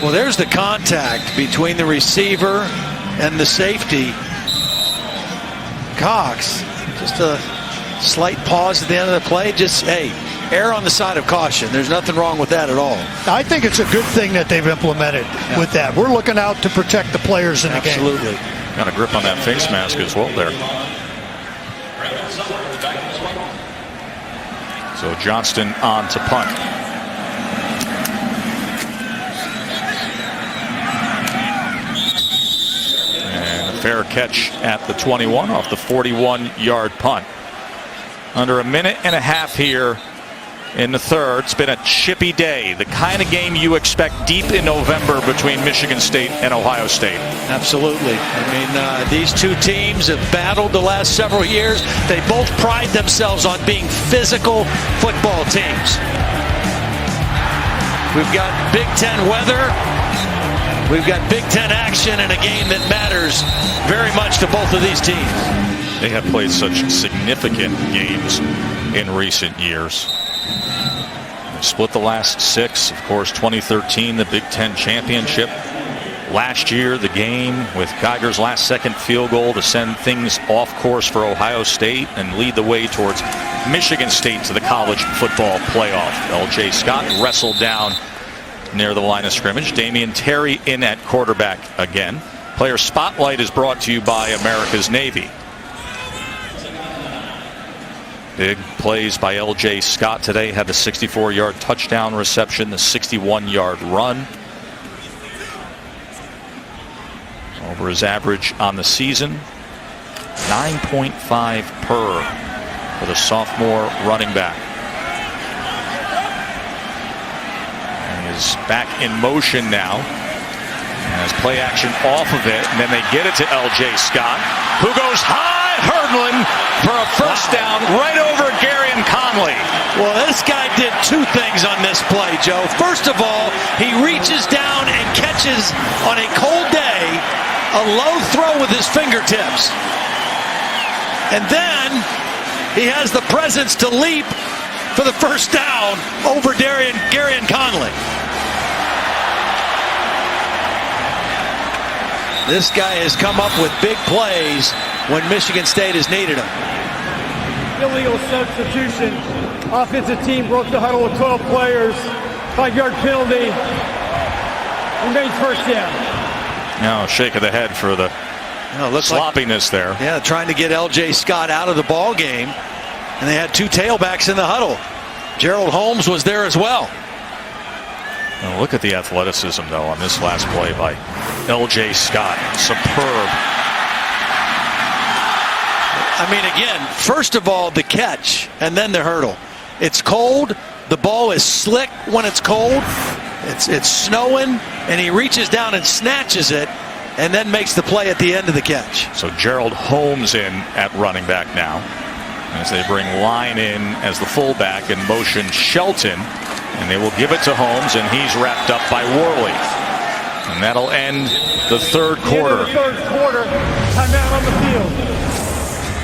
Well, there's the contact between the receiver and the safety. Cox, just a slight pause at the end of the play. Just, hey, err on the side of caution. There's nothing wrong with that at all. I think it's a good thing that they've implemented with that. We're looking out to protect the players in the game. Absolutely. Got a grip on that face mask as well there. So Johnston on to punt. And a fair catch at the 21 off the 41-yard punt. Under a minute and a half here in the third. It's been a chippy day, the kind of game you expect deep in November between Michigan State and Ohio State. Absolutely. I mean, these two teams have battled the last several years. They both pride themselves on being physical football teams. We've got Big Ten weather. We've got Big Ten action in a game that matters very much to both of these teams. They have played such significant games in recent years. They've split the last 6. Of course, 2013, the Big Ten championship. Last year, the game with Geiger's last-second field goal to send things off course for Ohio State and lead the way towards Michigan State to the college football playoff. L.J. Scott wrestled down near the line of scrimmage. Damian Terry in at quarterback again. Player Spotlight is brought to you by America's Navy. Big plays by L.J. Scott today. Had the 64-yard touchdown reception, the 61-yard run. Over his average on the season, 9.5 per for the sophomore running back. And is back in motion now. And has play action off of it, and then they get it to L.J. Scott, who goes high, hurdling for a first down right over Garyon Conley. Well, this guy did two things on this play, Joe. First of all, he reaches down and catches on a cold day a low throw with his fingertips. And then he has the presence to leap for the first down over Garyon Conley. This guy has come up with big plays when Michigan State has needed him. Illegal substitution. Offensive team broke the huddle with 12 players. 5-yard penalty. Remains first down. Now shake of the head for the sloppiness there. Yeah, trying to get L.J. Scott out of the ball game. And they had two tailbacks in the huddle. Gerald Holmes was there as well. Now look at the athleticism, though, on this last play by L.J. Scott. Superb. I mean, again, first of all, the catch and then the hurdle. It's cold. The ball is slick when it's cold. It's snowing, and he reaches down and snatches it and then makes the play at the end of the catch. So Gerald Holmes in at running back now as they bring Line in as the fullback and motion Shelton. And they will give it to Holmes, and he's wrapped up by Worley. And that'll end the third quarter. Timeout on the field.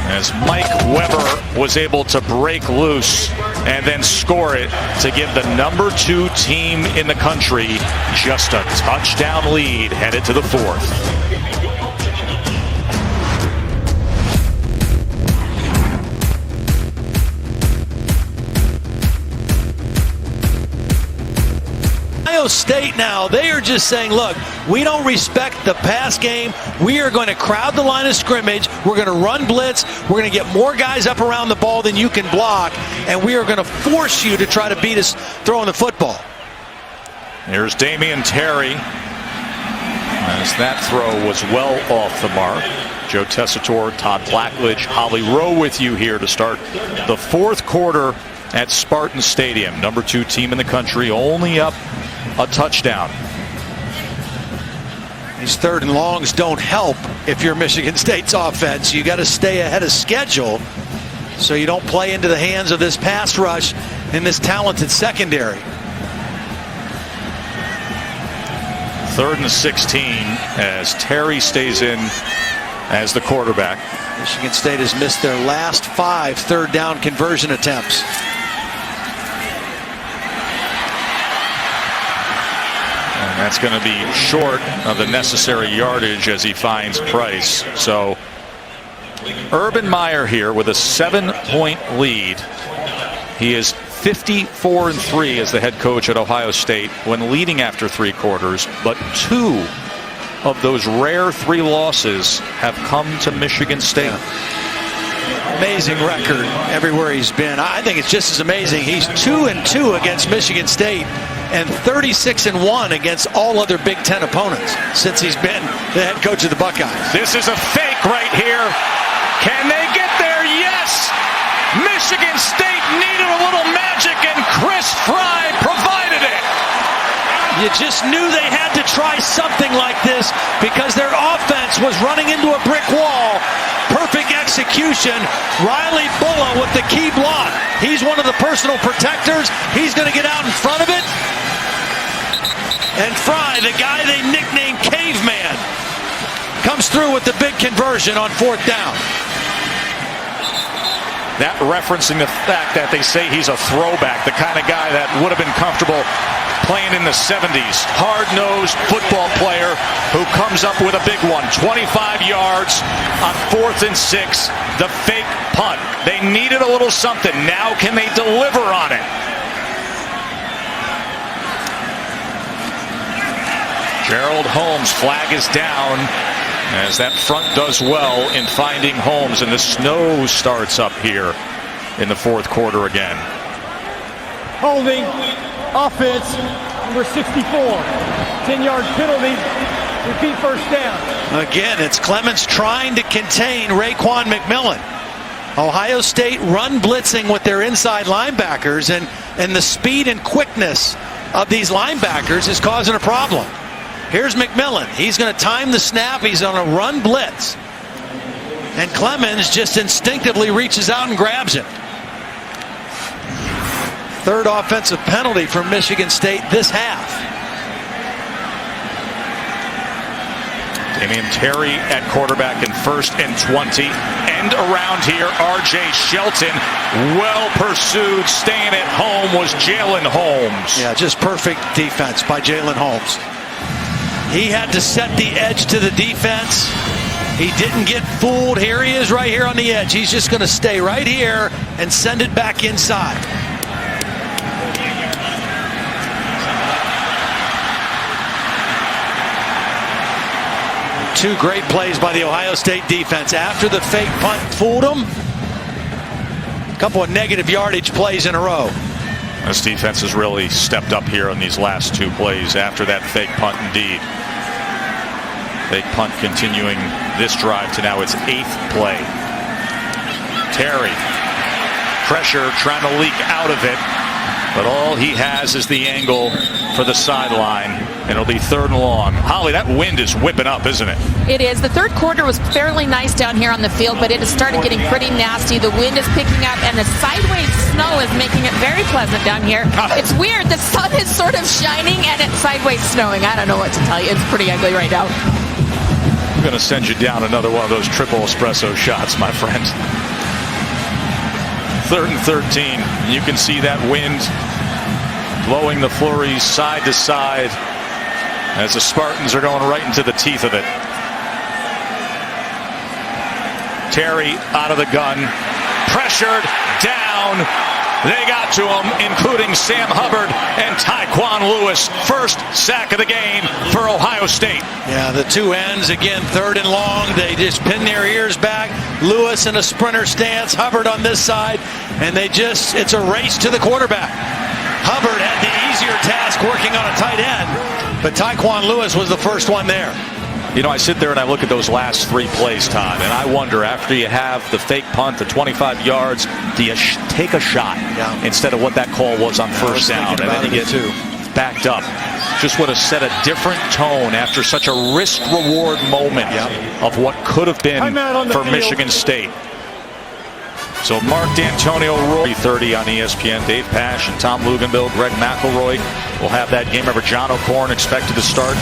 As Mike Weber was able to break loose and then score it to give the #2 team in the country just a touchdown lead headed to the fourth. Ohio State now, they are just saying, look, we don't respect the pass game. We are going to crowd the line of scrimmage. We're going to run blitz. We're going to get more guys up around the ball than you can block. And we are going to force you to try to beat us throwing the football. Here's Damian Terry. As that throw was well off the mark. Joe Tessitore, Todd Blackledge, Holly Rowe with you here to start the fourth quarter at Spartan Stadium. #2 team in the country, only up a touchdown. These third and longs don't help if you're Michigan State's offense. You got to stay ahead of schedule so you don't play into the hands of this pass rush in this talented secondary. 3rd and 16 as Terry stays in as the quarterback. Michigan State has missed their last 5 third down conversion attempts. And that's going to be short of the necessary yardage as he finds Price. So Urban Meyer here with a 7-point lead. He is 54-3 as the head coach at Ohio State when leading after 3 quarters, but 2 of those rare 3 losses have come to Michigan State. Amazing record everywhere he's been. I think it's just as amazing. He's 2-2 against Michigan State and 36-1 against all other Big Ten opponents since he's been the head coach of the Buckeyes. This is a fake right here. Can they get there? Yes! Michigan State needed a little magic, and Chris Fry provided it. You just knew they had to try something like this because their offense was running into a brick wall. Perfect execution. Riley Bulla with the key block. He's one of the personal protectors. He's going to get out in front of it. And Fry, the guy they nicknamed Caveman, comes through with the big conversion on 4th down. That referencing the fact that they say he's a throwback, the kind of guy that would have been comfortable playing in the 70s. Hard-nosed football player who comes up with a big one. 25 yards on 4th and 6, the fake punt. They needed a little something. Now can they deliver on it? Gerald Holmes' flag is down as that front does well in finding Holmes, and the snow starts up here in the 4th quarter again. Holding, offense, number 64. 10-yard penalty, repeat first down. Again, it's Clemens trying to contain Raekwon McMillan. Ohio State run blitzing with their inside linebackers, and the speed and quickness of these linebackers is causing a problem. Here's McMillan. He's going to time the snap. He's on a run blitz. And Clemens just instinctively reaches out and grabs him. 3rd offensive penalty for Michigan State this half. Damian Terry at quarterback in 1st and 20. End around here, R.J. Shelton. Well pursued, staying at home was Jalen Holmes. Yeah, just perfect defense by Jalen Holmes. He had to set the edge to the defense. He didn't get fooled. Here he is right here on the edge. He's just going to stay right here and send it back inside. Two great plays by the Ohio State defense. After the fake punt fooled him, a couple of negative yardage plays in a row. This defense has really stepped up here on these last 2 plays after that fake punt indeed. Fake punt continuing this drive to now its 8th play. Terry, pressure trying to leak out of it, but all he has is the angle for the sideline, and it'll be 3rd and long. Holly, that wind is whipping up, isn't it? It is. The 3rd quarter was fairly nice down here on the field, but it has started getting pretty nasty. The wind is picking up, and the sideways snow is making it very pleasant down here. It's weird. The sun is sort of shining, and it's sideways snowing. I don't know what to tell you. It's pretty ugly right now. I'm going to send you down another one of those triple espresso shots, my friend. 3rd and 13. You can see that wind blowing the flurries side to side as the Spartans are going right into the teeth of it. Terry out of the gun, pressured, down. They got to him, including Sam Hubbard and Tyquan Lewis. 1st sack of the game for Ohio State. Yeah, the 2 ends, again, 3rd and long. They just pin their ears back. Lewis in a sprinter stance, Hubbard on this side, and it's a race to the quarterback. Hubbard had the easier task working on a tight end, but Tyquan Lewis was the first one there. You know, I sit there and I look at those last 3 plays, Todd, and I wonder, after you have the fake punt, the 25 yards, do you take a shot instead of what that call was on 1st down? And then you get backed up. Just would have set a different tone after such a risk-reward moment of what could have been for Michigan State. So Mark D'Antonio, Roy 30 on ESPN. Dave Pasch and Tom Luganville, Greg McElroy will have that game over. John O'Korn expected to start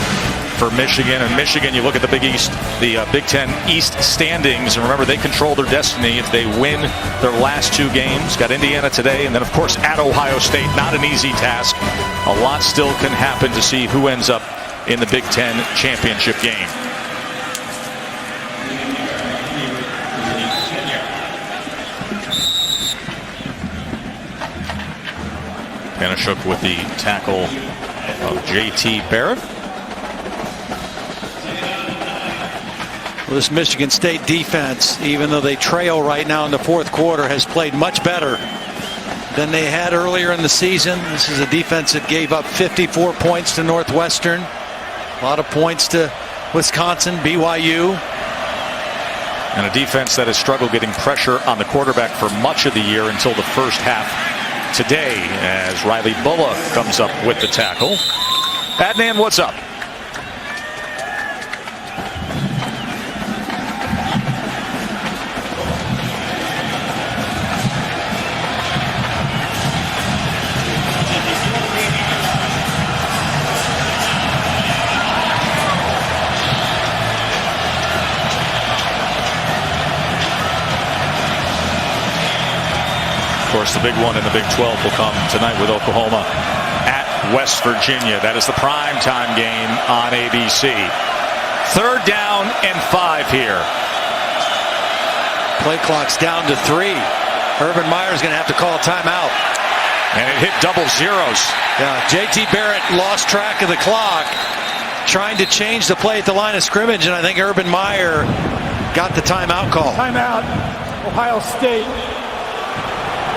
for Michigan. And Michigan, you look at the Big East, the Big Ten East standings, and remember, they control their destiny if they win their last 2 games. Got Indiana today, and then of course at Ohio State. Not an easy task. A lot still can happen to see who ends up in the Big Ten championship game. Panashuk with the tackle of J.T. Barrett. Well, this Michigan State defense, even though they trail right now in the 4th quarter, has played much better than they had earlier in the season. This is a defense that gave up 54 points to Northwestern. A lot of points to Wisconsin, BYU. And a defense that has struggled getting pressure on the quarterback for much of the year until the first half today, as Riley Bullock comes up with the tackle. Adnan, what's up? Of course, the big one in the Big 12 will come tonight with Oklahoma at West Virginia. That is the primetime game on ABC. 3rd down and 5 here. Play clock's down to 3. Urban Meyer's going to have to call a timeout. And it hit double zeros. Yeah, J.T. Barrett lost track of the clock, trying to change the play at the line of scrimmage, and I think Urban Meyer got the timeout call. Timeout, Ohio State.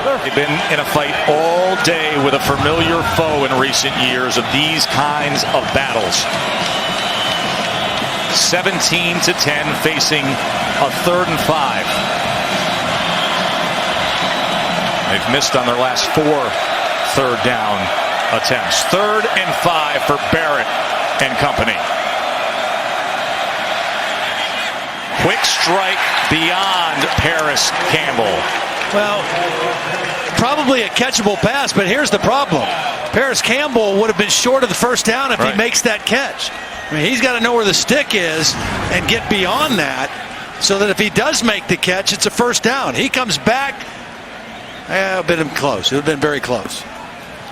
They've been in a fight all day with a familiar foe in recent years of these kinds of battles. 17-10 facing a 3rd and 5. They've missed on their last 4 third down attempts. 3rd and 5 for Barrett and company. Quick strike beyond Paris Campbell. Well, probably a catchable pass, but here's the problem. Paris Campbell would have been short of the first down if he makes that catch. I mean, he's got to know where the stick is and get beyond that so that if he does make the catch, it's a first down. He comes back. It would have been close. It would have been very close.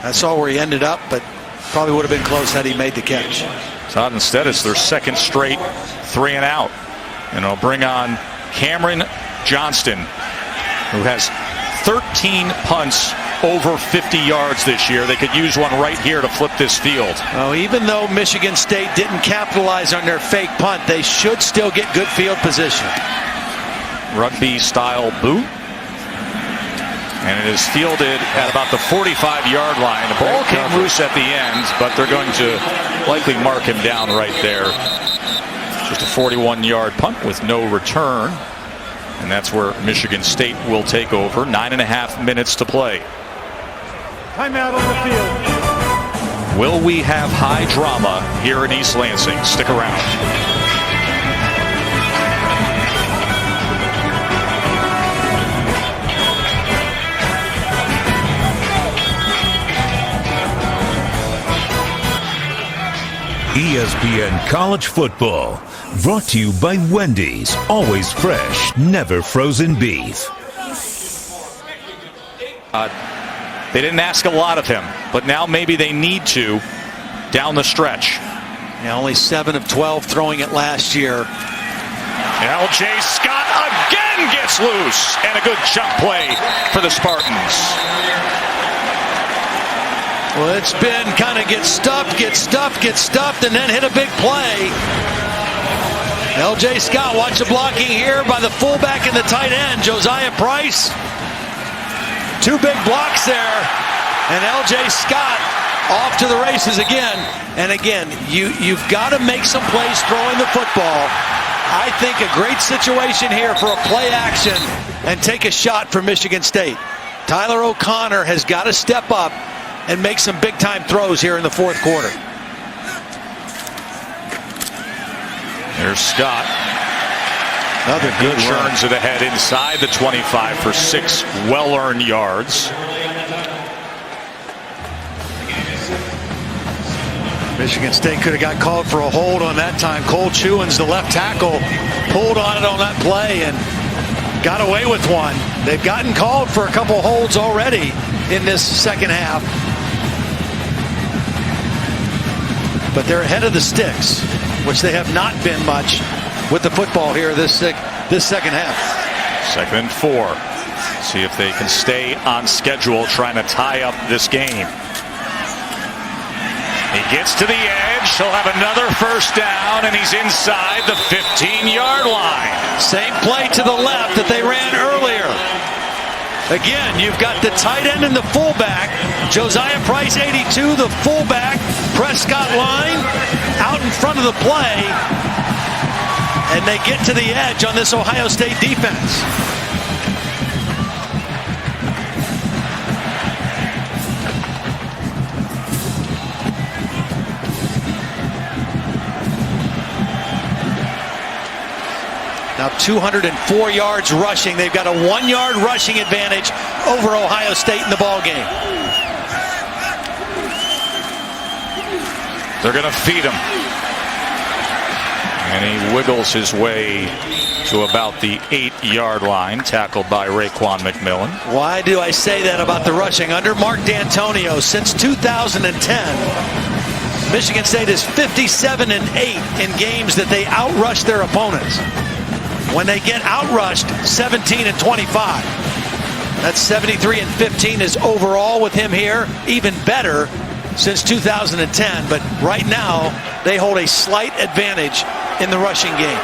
I saw where he ended up, but probably would have been close had he made the catch. So instead, it's their 2nd straight 3 and out. And it'll bring on Cameron Johnston, who has 13 punts over 50 yards this year. They could use one right here to flip this field. Oh, even though Michigan State didn't capitalize on their fake punt, they should still get good field position. Rugby-style boot. And it is fielded at about the 45-yard line. The ball came loose at the end, but they're going to likely mark him down right there. Just a 41-yard punt with no return. And that's where Michigan State will take over. 9.5 minutes to play. Timeout on the field. Will we have high drama here in East Lansing? Stick around. ESPN College Football, brought to you by Wendy's. Always fresh, never frozen beef. They didn't ask a lot of him, but now maybe they need to down the stretch. Yeah, only 7 of 12 throwing it last year. L.J. Scott again gets loose, and a good jump play for the Spartans. Well, it's been kind of get stuffed, and then hit a big play. L.J. Scott, watch the blocking here by the fullback and the tight end, Josiah Price. 2 big blocks there, and L.J. Scott off to the races again. And again, you've got to make some plays throwing the football. I think a great situation here for a play action and take a shot for Michigan State. Tyler O'Connor has got to step up and make some big-time throws here in the 4th quarter. There's Scott. Another good run. Turns it ahead inside the 25 for 6 well-earned yards. Michigan State could have got called for a hold on that time. Cole Chewins, the left tackle, pulled on it on that play and got away with one. They've gotten called for a couple holds already in this second half. But they're ahead of the sticks, which they have not been much with the football here this second half. 2nd and 4. See if they can stay on schedule trying to tie up this game. He gets to the edge. He'll have another first down, and he's inside the 15-yard line. Same play to the left that they ran earlier. Again, you've got the tight end and the fullback. Josiah Price, 82, the fullback. Prescott line out in front of the play. And they get to the edge on this Ohio State defense. Now 204 yards rushing. They've got a 1-yard rushing advantage over Ohio State in the ball game. They're going to feed him. And he wiggles his way to about the 8-yard line, tackled by Raekwon McMillan. Why do I say that about the rushing? Under Mark D'Antonio, since 2010, Michigan State is 57-8 in games that they outrush their opponents. When they get outrushed, 17-25. That's 73-15 is overall with him here. Even better since 2010. But right now, they hold a slight advantage in the rushing game.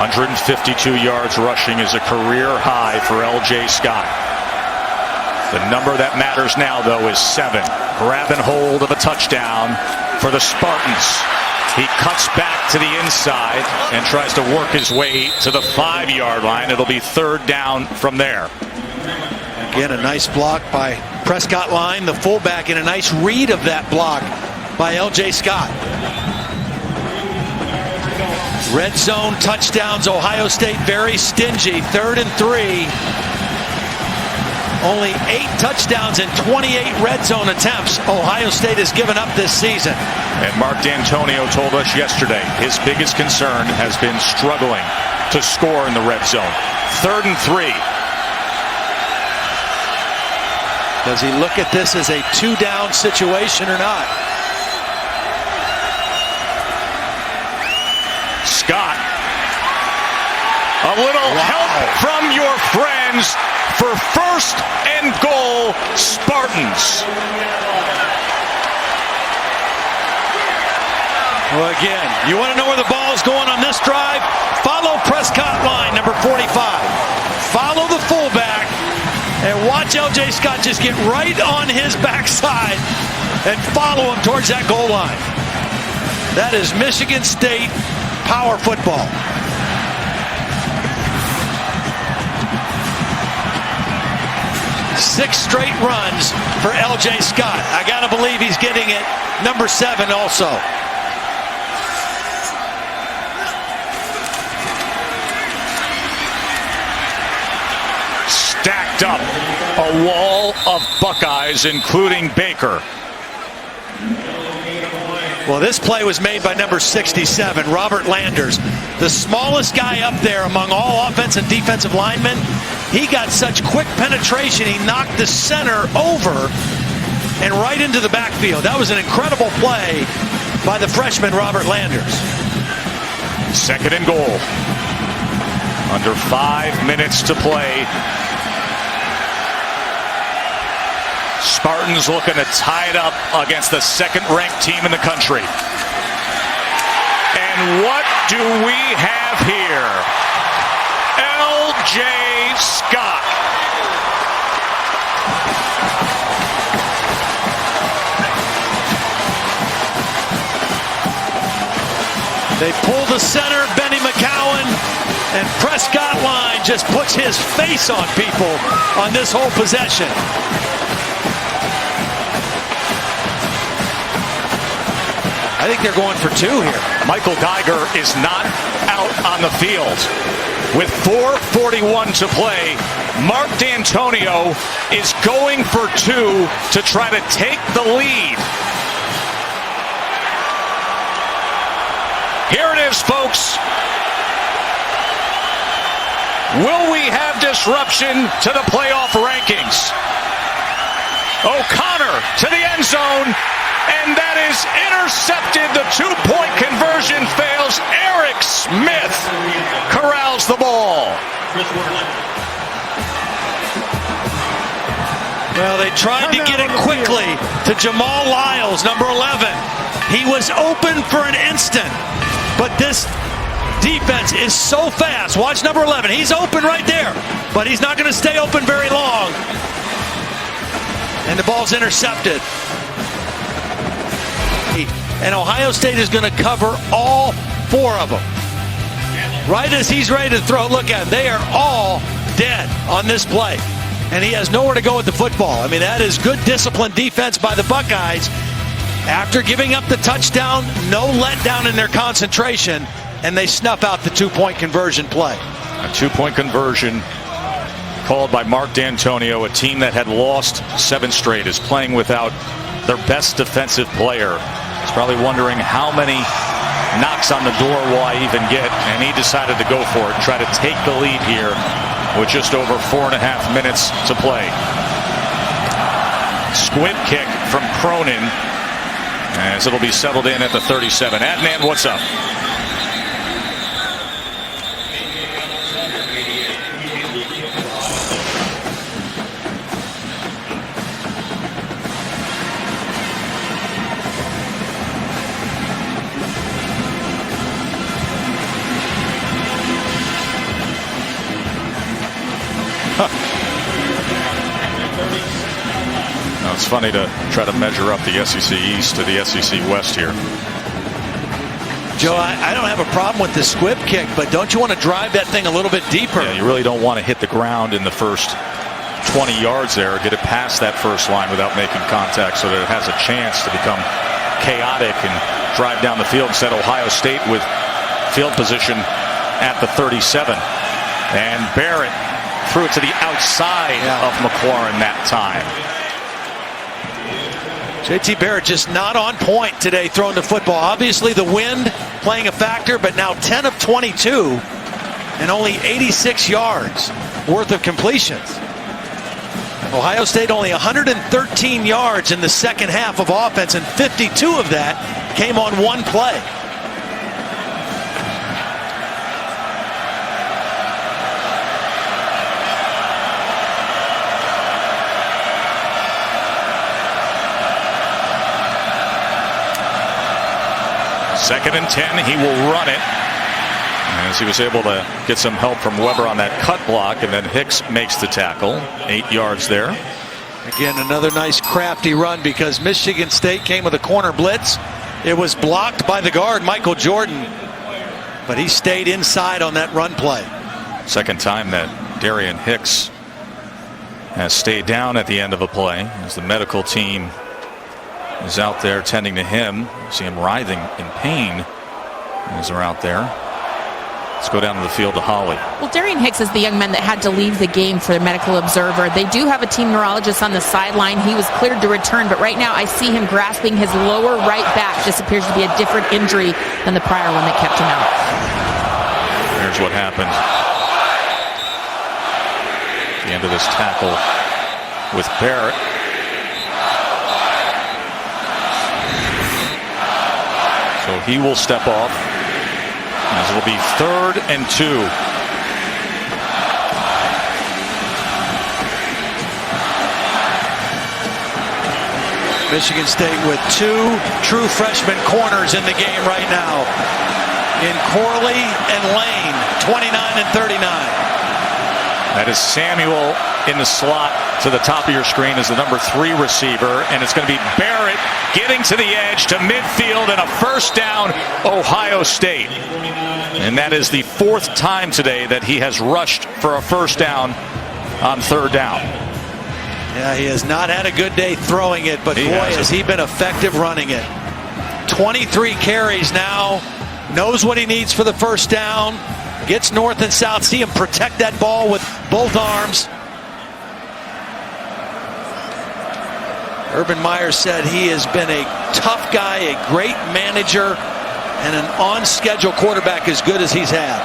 152 yards rushing is a career high for L.J. Scott. The number that matters now, though, is 7. Grabbing hold of a touchdown for the Spartans. He cuts back to the inside and tries to work his way to the 5-yard line. It'll be 3rd down from there. Again, a nice block by Prescott Line, the fullback, and a nice read of that block by L.J. Scott. Red zone touchdowns, Ohio State very stingy. 3rd and 3. Only 8 touchdowns and 28 red zone attempts Ohio State has given up this season. And Mark D'Antonio told us yesterday his biggest concern has been struggling to score in the red zone. 3rd and 3. Does he look at this as a 2-down situation or not? Scott. A little help from your friends for 1st and goal, Spartans. Well, again, you want to know where the ball is going on this drive? Follow Prescott Line, number 45. Follow the fullback and watch L.J. Scott just get right on his backside and follow him towards that goal line. That is Michigan State power football. Six straight runs for L.J. Scott. I got to believe he's getting it number 7 also. Stacked up a wall of Buckeyes, including Baker. Well, this play was made by number 67, Robert Landers. The smallest guy up there among all offense and defensive linemen. He got such quick penetration, he knocked the center over and right into the backfield. That was an incredible play by the freshman, Robert Landers. 2nd and goal. Under 5 minutes to play. Spartans looking to tie it up against the 2nd-ranked team in the country. And what do we have here? L.J. Scott. They pull the center, Benny McCowan, and Prescott Line just puts his face on people on this whole possession. I think they're going for 2 here. Michael Geiger is not out on the field. With 4:41 to play, Mark D'Antonio is going for 2 to try to take the lead. Here it is, folks. Will we have disruption to the playoff rankings? O'Connor to the end zone. And that is intercepted. The 2-point conversion fails. Eric Smith corrals the ball. Well, they tried to get it quickly to Jamal Lyles, number 11. He was open for an instant, but this defense is so fast. Watch number 11. He's open right there, but he's not going to stay open very long. And the ball's intercepted. And Ohio State is going to cover all 4 of them. right as he's ready to throw. Look at him. They are all dead on this play. And he has nowhere to go with the football. I mean, that is good disciplined defense by the Buckeyes. After giving up the touchdown, no letdown in their concentration, and they snuff out the 2-point conversion play. A 2-point conversion called by Mark D'Antonio. A team that had lost 7 straight is playing without their best defensive player. He's probably wondering how many knocks on the door will I even get, and he decided to go for it, try to take the lead here with just over 4.5 minutes to play. Squib kick from Cronin, as it'll be settled in at the 37. Adnan, what's up? Now, it's funny to try to measure up the SEC East to the SEC West here. Joe, I don't have a problem with the squib kick, but don't you want to drive that thing a little bit deeper? Yeah, you really don't want to hit the ground in the first 20 yards there, get it past that first line without making contact so that it has a chance to become chaotic and drive down the field. Instead, Ohio State with field position at the 37. And Barrett threw it to the outside of McLaurin that time. JT Barrett just not on point today throwing the football. Obviously the wind playing a factor, but now 10 of 22 and only 86 yards worth of completions. Ohio State only 113 yards in the second half of offense, and 52 of that came on one play. Second and 10, he will run it, as he was able to get some help from Weber on that cut block, and then Hicks makes the tackle. 8 yards there. Again, another nice crafty run, because Michigan State came with a corner blitz. It was blocked by the guard, Michael Jordan, but he stayed inside on that run play. Second time that Darian Hicks has stayed down at the end of a play, as the medical team is out there tending to him. See him writhing in pain as they're out there. Let's go down to the field to Holly. Well, Darian Hicks is the young man that had to leave the game for the medical observer. They do have a team neurologist on the sideline. He was cleared to return, but right now I see him grasping his lower right back. This appears to be a different injury than the prior one that kept him out. Here's what happened. The end of this tackle with Barrett. So he will step off, as it'll be 3rd and 2. Michigan State with 2 true freshman corners in the game right now, in Corley and Lane, 29 and 39. That is Samuel in the slot to the top of your screen as the number 3 receiver, and it's going to be Barrett getting to the edge to midfield, and a first down, Ohio State. And that is the 4th time today that he has rushed for a first down on 3rd down. Yeah, he has not had a good day throwing it, but boy, has he been effective running it. 23 carries now, knows what he needs for the first down, gets north and south. See him protect that ball with both arms. Urban Meyer said he has been a tough guy, a great manager, and an on-schedule quarterback as good as he's had.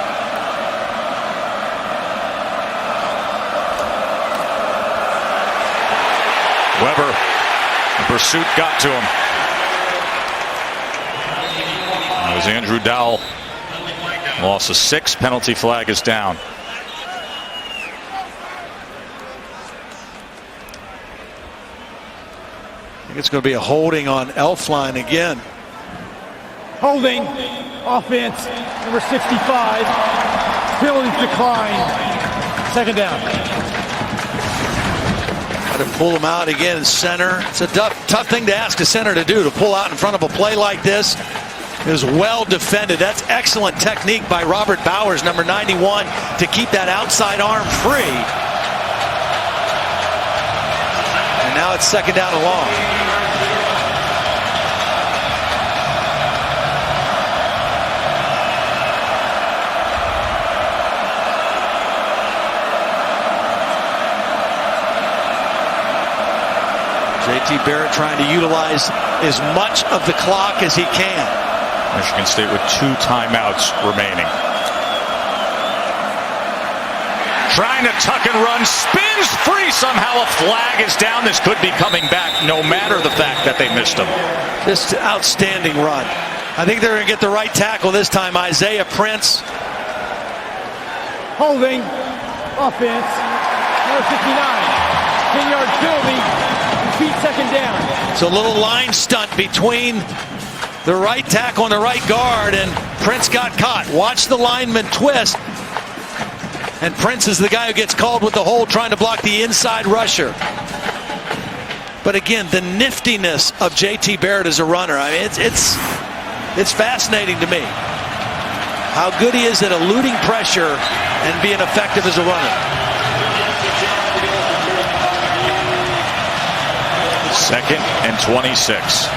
Weber, the pursuit got to him. As Andrew Dowell lost a 6, penalty flag is down. I think it's going to be a holding on Elflein again. Holding, offense, number 65. Penalties declined. 2nd down. Got to pull him out again in center. It's a tough thing to ask a center to do, to pull out in front of a play like this. is well defended. That's excellent technique by Robert Bowers, number 91, to keep that outside arm free. And now it's second down and long. J.T. Barrett trying to utilize as much of the clock as he can. Michigan State with 2 timeouts remaining. Trying to tuck and run, spins free. Somehow a flag is down. This could be coming back no matter the fact that they missed him. Just outstanding run. I think they're going to get the right tackle this time. Isaiah Prince. Holding. Offense. Number 59. 10-yard penalty. Feet second down. It's a little line stunt between the right tackle and the right guard, and Prince got caught. Watch the lineman twist. And Prince is the guy who gets called with the hold, trying to block the inside rusher. But again, the niftiness of J.T. Barrett as a runner. I mean, it's fascinating to me how good he is at eluding pressure and being effective as a runner. Second and 26.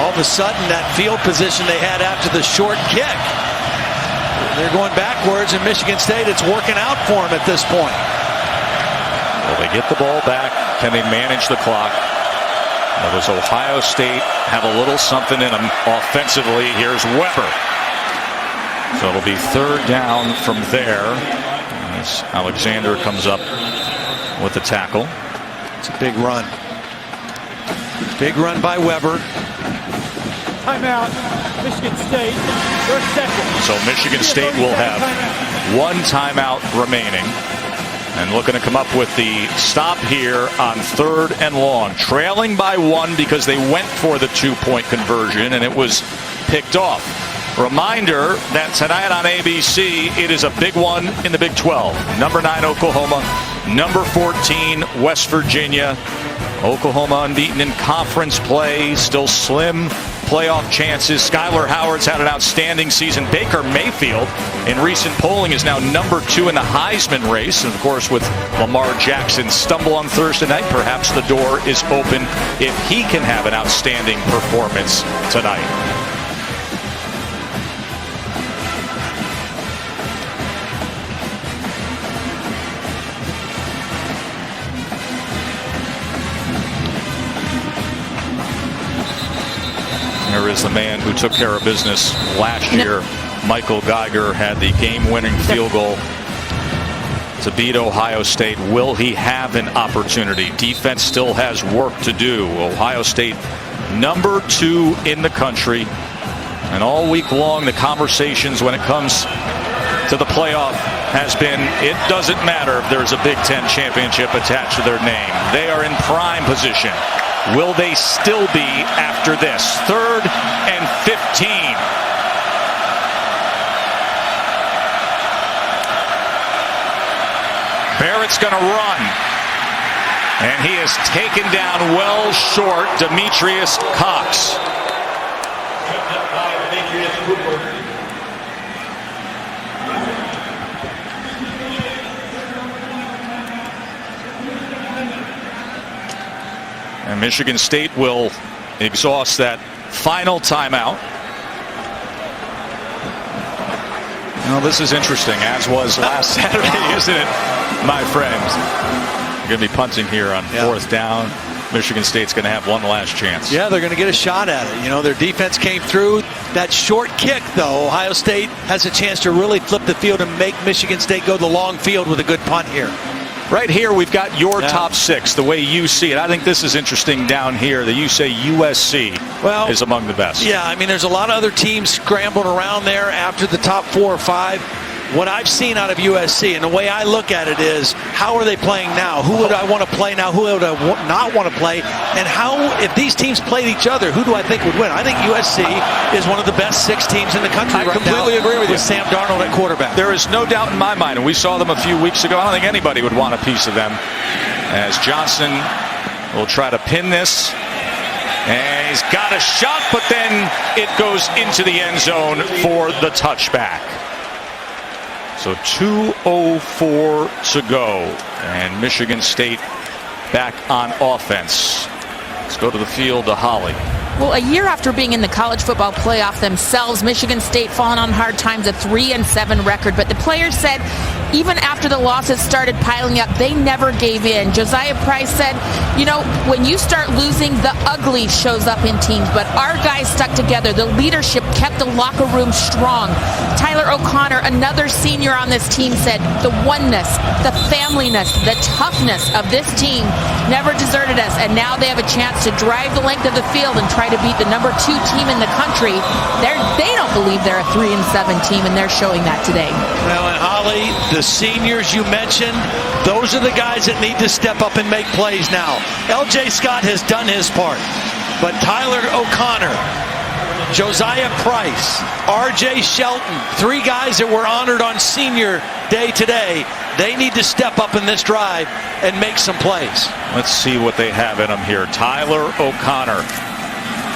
All of a sudden, that field position they had after the short kick, they're going backwards, and Michigan State, it's working out for them at this point. Will they get the ball back? Can they manage the clock? Well, does Ohio State have a little something in them offensively? Here's Weber. So it'll be third down from there as Alexander comes up with the tackle. It's a big run. Big run by Weber. Timeout. Michigan State. Their second. So Michigan State will have 1 timeout remaining. And looking to come up with the stop here on 3rd and long. Trailing by 1 because they went for the 2-point conversion and it was picked off. Reminder that tonight on ABC, it is a big one in the Big 12. Number 9, Oklahoma. Number 14, West Virginia. Oklahoma unbeaten in conference play, still slim playoff chances. Skylar Howard's had an outstanding season. Baker Mayfield in recent polling is now number 2 in the Heisman race. And of course, with Lamar Jackson's stumble on Thursday night, perhaps the door is open if he can have an outstanding performance tonight. There is the man who took care of business last year. Michael Geiger had the game-winning field goal to beat Ohio State. Will he have an opportunity? Defense still has work to do. Ohio State number 2 in the country. And all week long, the conversations when it comes to the playoff has been, it doesn't matter if there's a Big Ten championship attached to their name. They are in prime position. Will they still be after this? 3rd and 15. Barrett's going to run. And he is taken down well short. Demetrius Cox. And Michigan State will exhaust that final timeout. Well, this is interesting, as was last Saturday, isn't it, my friends? You're going to be punting here on 4th down. Michigan State's going to have one last chance. Yeah, they're going to get a shot at it. You know, their defense came through. That short kick, though, Ohio State has a chance to really flip the field and make Michigan State go the long field with a good punt here. Right here, we've got your top 6, the way you see it. I think this is interesting down here that you say USC is among the best. Yeah, I mean, there's a lot of other teams scrambling around there after the top 4 or 5. What I've seen out of USC, and the way I look at it is, how are they playing now? Who would I want to play now? Who would I not want to play? And how, if these teams played each other, who do I think would win? I think USC is one of the best 6 teams in the country right now. I completely agree with you. Sam Darnold at quarterback. There is no doubt in my mind, and we saw them a few weeks ago. I don't think anybody would want a piece of them. As Johnson will try to pin this. And he's got a shot but then it goes into the end zone for the touchback. So 2:04 to go, and Michigan State back on offense. Let's go to the field to Holly. Well, a year after being in the college football playoff themselves, Michigan State fallen on hard times, a 3-7 record. But the players said even after the losses started piling up, they never gave in. Josiah Price said, you know, when you start losing, the ugly shows up in teams. But our guys stuck together. The leadership kept the locker room strong. Tyler O'Connor, another senior on this team, said the oneness, the familyness, the toughness of this team never deserted us. And now they have a chance to drive the length of the field and try to beat the number 2 team in the country. They don't believe they're a 3-7 team, and they're showing that today. Well, and Holly, the seniors you mentioned, those are the guys that need to step up and make plays now. L.J. Scott has done his part, but Tyler O'Connor, Josiah Price, R.J. Shelton, 3 guys that were honored on senior day today, they need to step up in this drive and make some plays. Let's see what they have in them here. Tyler O'Connor.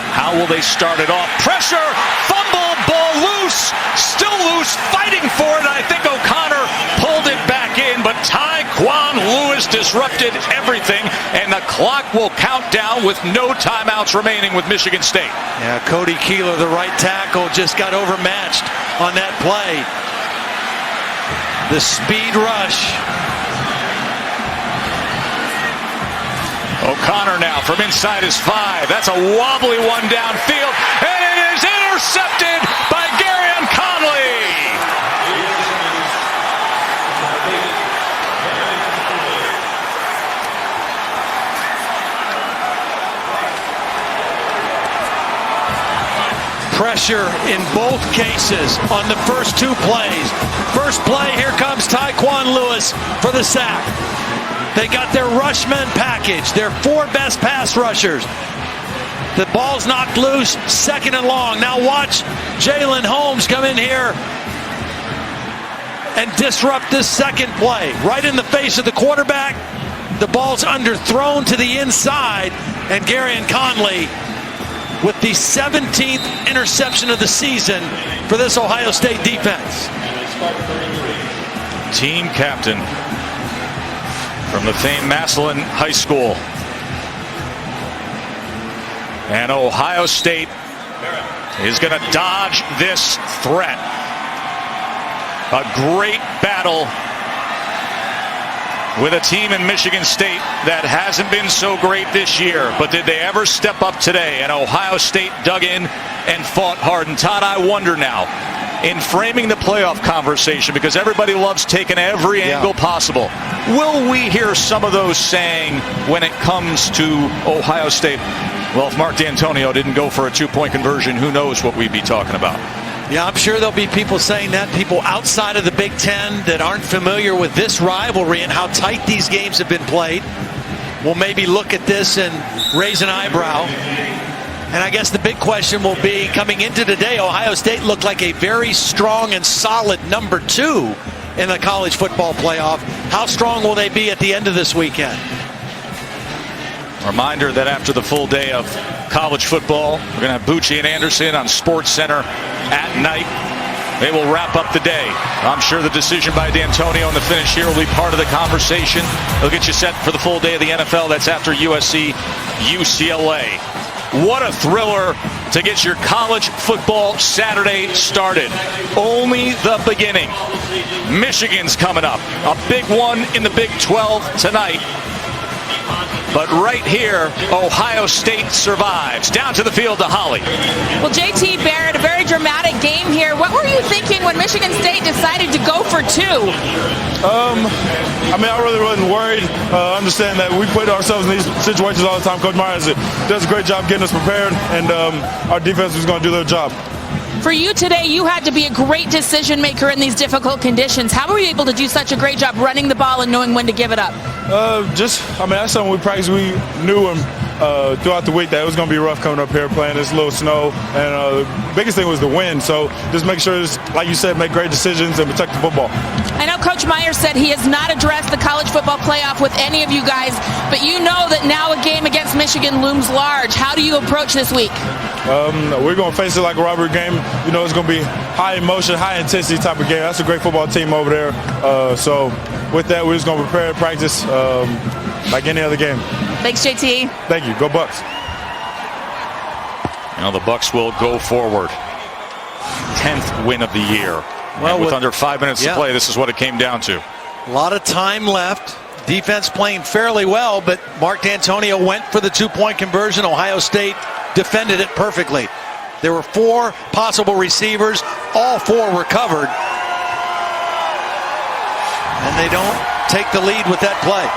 How will they start it off? Pressure, fumble, ball loose, still loose, fighting for it. I think O'Connor pulled it back in, but Tyquan Lewis disrupted everything, and the clock will count down with no timeouts remaining with Michigan State. Yeah, Cody Keeler, the right tackle, just got overmatched on that play. The speed rush. O'Connor now from inside his 5. That's a wobbly one downfield, and it is intercepted by Garyon Conley. Pressure in both cases on the first 2 plays. First play, here comes Tyquan Lewis for the sack. They got their rushman package, their 4 best pass rushers. The ball's knocked loose, 2nd and long. Now watch Jalen Holmes come in here and disrupt this second play. Right in the face of the quarterback. The ball's underthrown to the inside, and Garyon Conley with the 17th interception of the season for this Ohio State defense. Team captain from the famed Massillon High School. And Ohio State is going to dodge this threat. A great battle with a team in Michigan State that hasn't been so great this year. But did they ever step up today? And Ohio State dug in and fought hard. And Todd, I wonder now, in framing the playoff conversation, because everybody loves taking every angle possible, will we hear some of those saying when it comes to Ohio State, well, if Mark D'Antonio didn't go for a 2-point conversion, who knows what we'd be talking about? Yeah, I'm sure there'll be people saying that, people outside of the Big Ten that aren't familiar with this rivalry and how tight these games have been played will maybe look at this and raise an eyebrow. And I guess the big question will be, coming into today, Ohio State looked like a very strong and solid number 2 in the college football playoff. How strong will they be at the end of this weekend? Reminder that after the full day of college football, we're going to have Bucci and Anderson on Sports Center at night. They will wrap up the day. I'm sure the decision by D'Antonio on the finish here will be part of the conversation. They'll get you set for the full day of the NFL. That's after USC, UCLA. What a thriller to get your college football Saturday started. Only the beginning. Michigan's coming up. A big one in the Big 12 tonight. But right here, Ohio State survives. Down to the field to Holly. Well, JT Barrett, a very dramatic game here. What were you thinking when Michigan State decided to go for 2? I really wasn't worried. Understand that we put ourselves in these situations all the time. Coach Myers does a great job getting us prepared, and our defense was going to do their job. For you today, you had to be a great decision maker in these difficult conditions. How were you able to do such a great job running the ball and knowing when to give it up? That's something we practiced. We knew throughout the week that it was going to be rough coming up here playing this little snow. And the biggest thing was the wind. So just make sure, like you said, make great decisions and protect the football. I know Coach Myers said he has not addressed the college football playoff with any of you guys, but you know that now a game against Michigan looms large. How do you approach this week? We're going to face it like a rivalry game. You know, it's going to be high emotion, high intensity type of game. That's a great football team over there. So with that, we're just going to prepare and practice like any other game. Thanks, JT. Thank you. Go Bucks. Now the Bucks will go forward. 10th win of the year. Well, with under 5 minutes to play, this is what it came down to. A lot of time left. Defense playing fairly well, but Mark D'Antonio went for the two-point conversion. Ohio State defended it perfectly. There were 4 possible receivers. All 4 were covered. And they don't take the lead with that play.